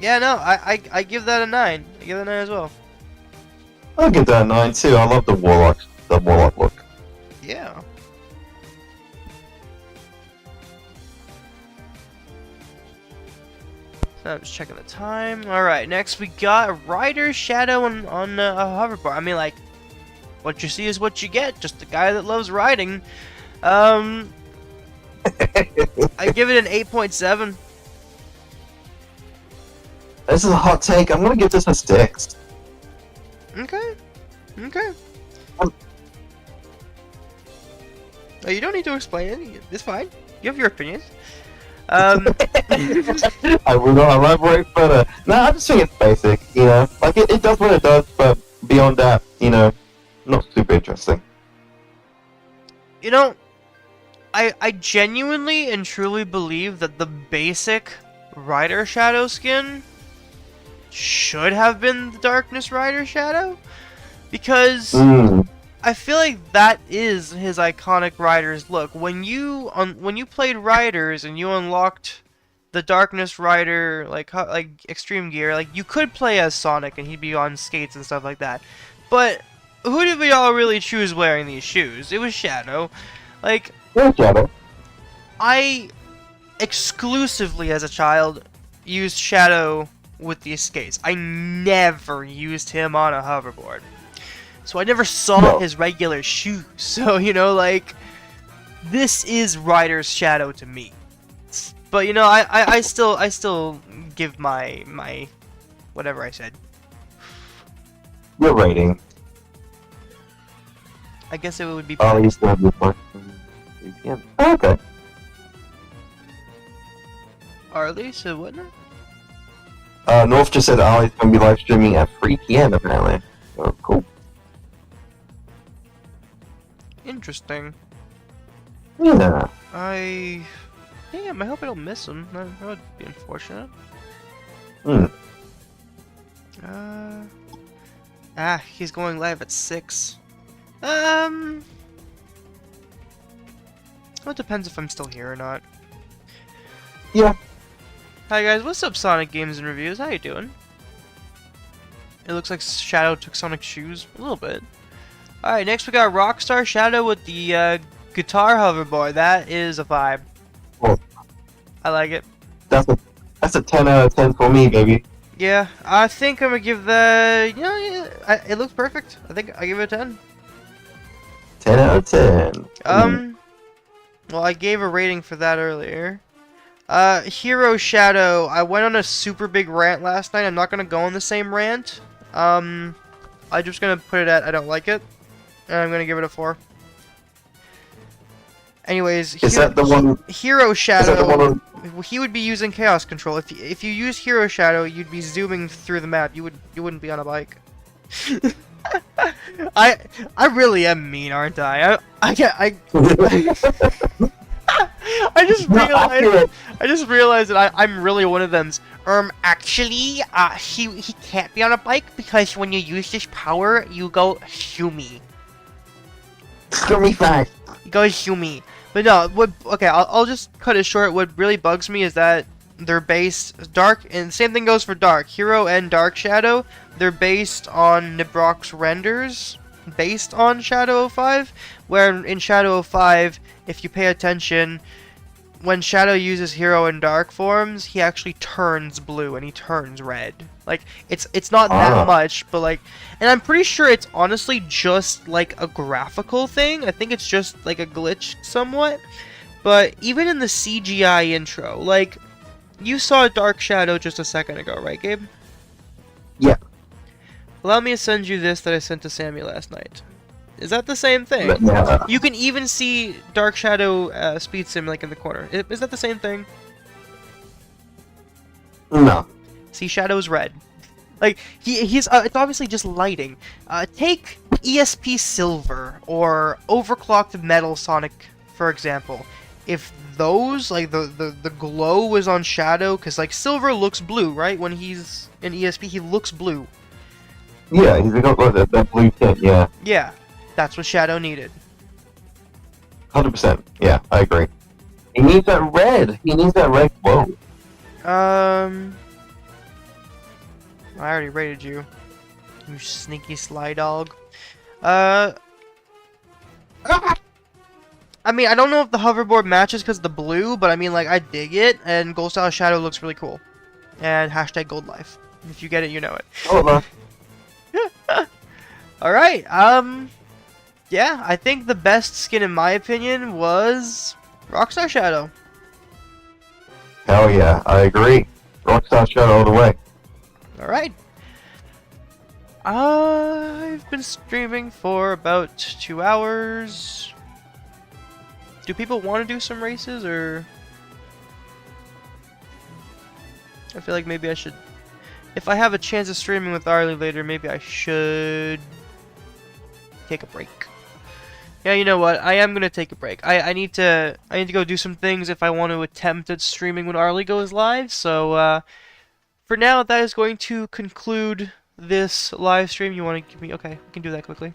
S3: Yeah, no, I give that a 9. I give that a 9 as well.
S2: I'll give that a 9 too. I love the warlock look.
S3: Yeah. So I'm just checking the time. Alright, next we got Rider Shadow on a hoverboard. I mean, like, what you see is what you get. Just a guy that loves riding. I give it an 8.7.
S2: This is a hot take. I'm gonna give this a 6.
S3: Okay. Oh, you don't need to explain it. It's fine. You have your opinion.
S2: I will not elaborate further. No, I just think it's basic, you know. Like, it does what it does, but beyond that, you know, not super interesting.
S3: You know, I genuinely and truly believe that the basic Rider Shadow skin should have been the Darkness Rider Shadow, because I feel like that is his iconic Rider's look. When you played Riders and you unlocked the Darkness Rider like extreme gear, like you could play as Sonic and he'd be on skates and stuff like that. But who did we all really choose wearing these shoes? It was Shadow. Like,
S2: Shadow.
S3: I exclusively as a child used Shadow with these skates. I never used him on a hoverboard. So I never saw his regular shoes. So, you know, like, this is Rider's Shadow to me. But, you know, I still give my whatever I said.
S2: Your rating.
S3: I guess it would be...
S2: Oh, you still have your question. Oh, okay.
S3: Arlie, so what now?
S2: North just said Ali's going to be live streaming at 3 PM apparently. Oh, cool.
S3: Interesting.
S2: Yeah.
S3: Damn, I hope I don't miss him. That would be unfortunate. He's going live at 6. Well, it depends if I'm still here or not.
S2: Yeah.
S3: Hi guys, what's up Sonic Games and Reviews? How you doing? It looks like Shadow took Sonic's shoes a little bit. Alright, next we got Rockstar Shadow with the guitar hoverboard. That is a vibe.
S2: Well,
S3: I like it.
S2: that's a 10 out of 10 for me, baby.
S3: Yeah, I think I'm gonna give the... You know, yeah, it looks perfect. I think I give it a 10.
S2: 10 out of 10.
S3: Well, I gave a rating for that earlier. Hero Shadow, I went on a super big rant last night. I'm not gonna go on the same rant. I'm just gonna put it at I don't like it. And I'm gonna give it a 4. Anyways,
S2: Is that the one?
S3: Hero
S2: Is that the one
S3: Shadow,
S2: on,
S3: he would be using Chaos Control. If you use Hero Shadow, you'd be zooming through the map. You wouldn't be on a bike. I really am mean, aren't I? I just realized that I'm really one of them's. Actually, he can't be on a bike because when you use this power, you go shoomy.
S2: Screw fast.
S3: You go shoomy. But no, okay, I'll just cut it short. What really bugs me is that they're based dark, and same thing goes for Dark Hero and Dark Shadow. They're based on Nibrock's renders, based on Shadow 05. Where in Shadow 05, if you pay attention, when Shadow uses Hero and Dark forms, he actually turns blue and he turns red. Like it's not that much, but like, and I'm pretty sure it's honestly just like a graphical thing. I think it's just like a glitch somewhat. But even in the CGI intro, like you saw Dark Shadow just a second ago, right, Gabe?
S2: Yeah.
S3: Allow me to send you this that I sent to Sammy last night. Is that the same thing?
S2: Yeah.
S3: You can even see Dark Shadow Speed Sim like in the corner. Is that the same thing?
S2: No.
S3: See, Shadow's red. Like he's it's obviously just lighting. Take ESP Silver or Overclocked Metal Sonic, for example. If those, like the glow was on Shadow, because like Silver looks blue, right? When he's in ESP, he looks blue.
S2: Yeah, he's got like that blue tint. Yeah.
S3: Yeah, that's what Shadow needed.
S2: 100%. Yeah, I agree. He needs that red. He needs that red glow.
S3: I already rated you. You sneaky sly dog. I mean, I don't know if the hoverboard matches because of the blue, but I mean, like, I dig it, and Gold Style Shadow looks really cool. And hashtag Gold Life. If you get it, you know it.
S2: Oh, no.
S3: Alright, yeah, I think the best skin, in my opinion, was Rockstar Shadow.
S2: Hell yeah, I agree. Rockstar Shadow all the way.
S3: Alright. I've been streaming for about 2 hours. Do people want to do some races, or... I feel like maybe I should... If I have a chance of streaming with Arlie later, maybe I should... take a break. Yeah, you know what? I am gonna take a break. I need to go do some things if I want to attempt at streaming when Arlie goes live. So for now, that is going to conclude this live stream. You want to give me? Okay, we can do that quickly.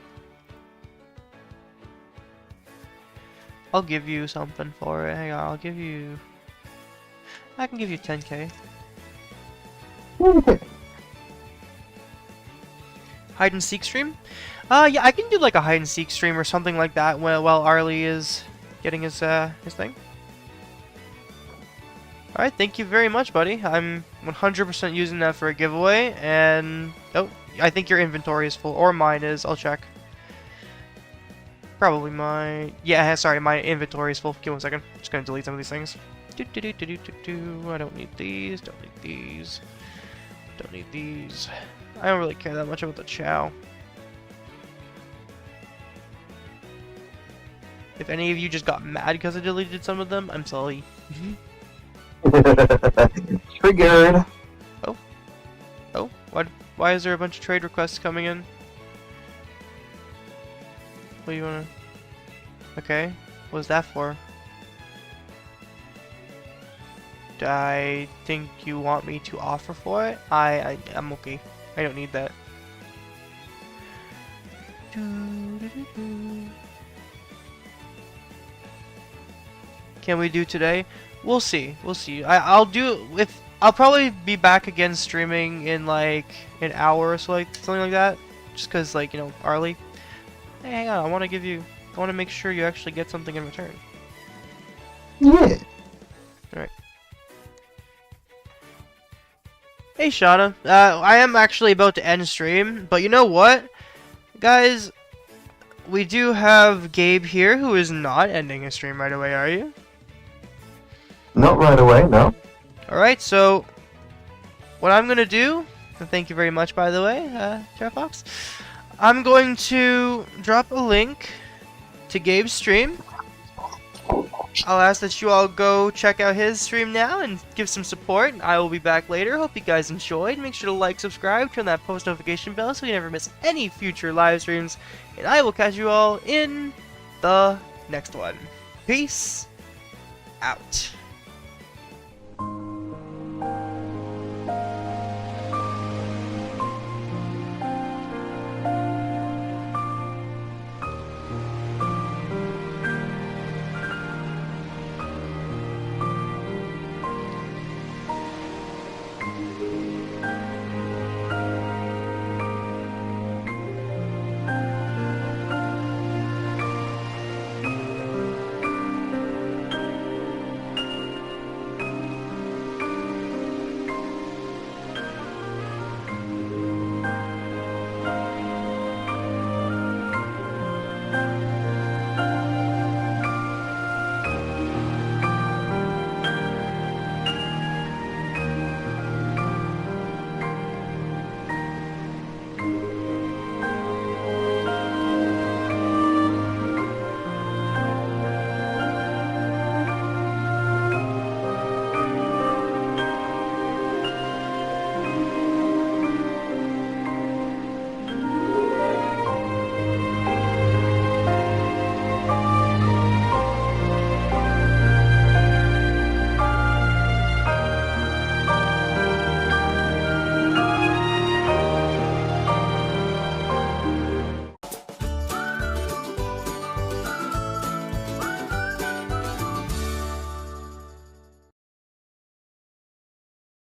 S3: I'll give you something for it. Hang on, I'll give you... I can give you 10k. Hide and seek stream? Yeah, I can do like a hide and seek stream or something like that while Arlie is getting his thing. Alright, thank you very much, buddy. I'm 100% using that for a giveaway, and... Oh, I think your inventory is full, or mine is. I'll check. Probably my... Yeah, sorry, my inventory is full. Give me 1 second. I'm just gonna delete some of these things. I don't need these, don't need these. Don't need these. I don't really care that much about the Chow. If any of you just got mad because I deleted some of them, I'm sorry.
S2: Triggered.
S3: Oh, why is there a bunch of trade requests coming in? What do you wanna... Okay, what was that for? I think you want me to offer for it? I'm okay. I don't need that. Can we do today? We'll see. We'll see. I'll do if I'll probably be back again streaming in like an hour or so, like something like that. Just cause like, you know, Arlie. Hey, hang on, I want to make sure you actually get something in return.
S2: Yeah.
S3: Alright. Hey Shauna, I am actually about to end stream, but you know what? Guys, we do have Gabe here who is not ending his stream right away, are you?
S2: Not right away, no.
S3: Alright, so what I'm going to do, and thank you very much by the way, Jeff Fox, I'm going to drop a link to Gabe's stream. I'll ask that you all go check out his stream now and give some support. I will be back later. Hope you guys enjoyed. Make sure to like, subscribe, turn that post notification bell so you never miss any future live streams. And I will catch you all in the next one. Peace out.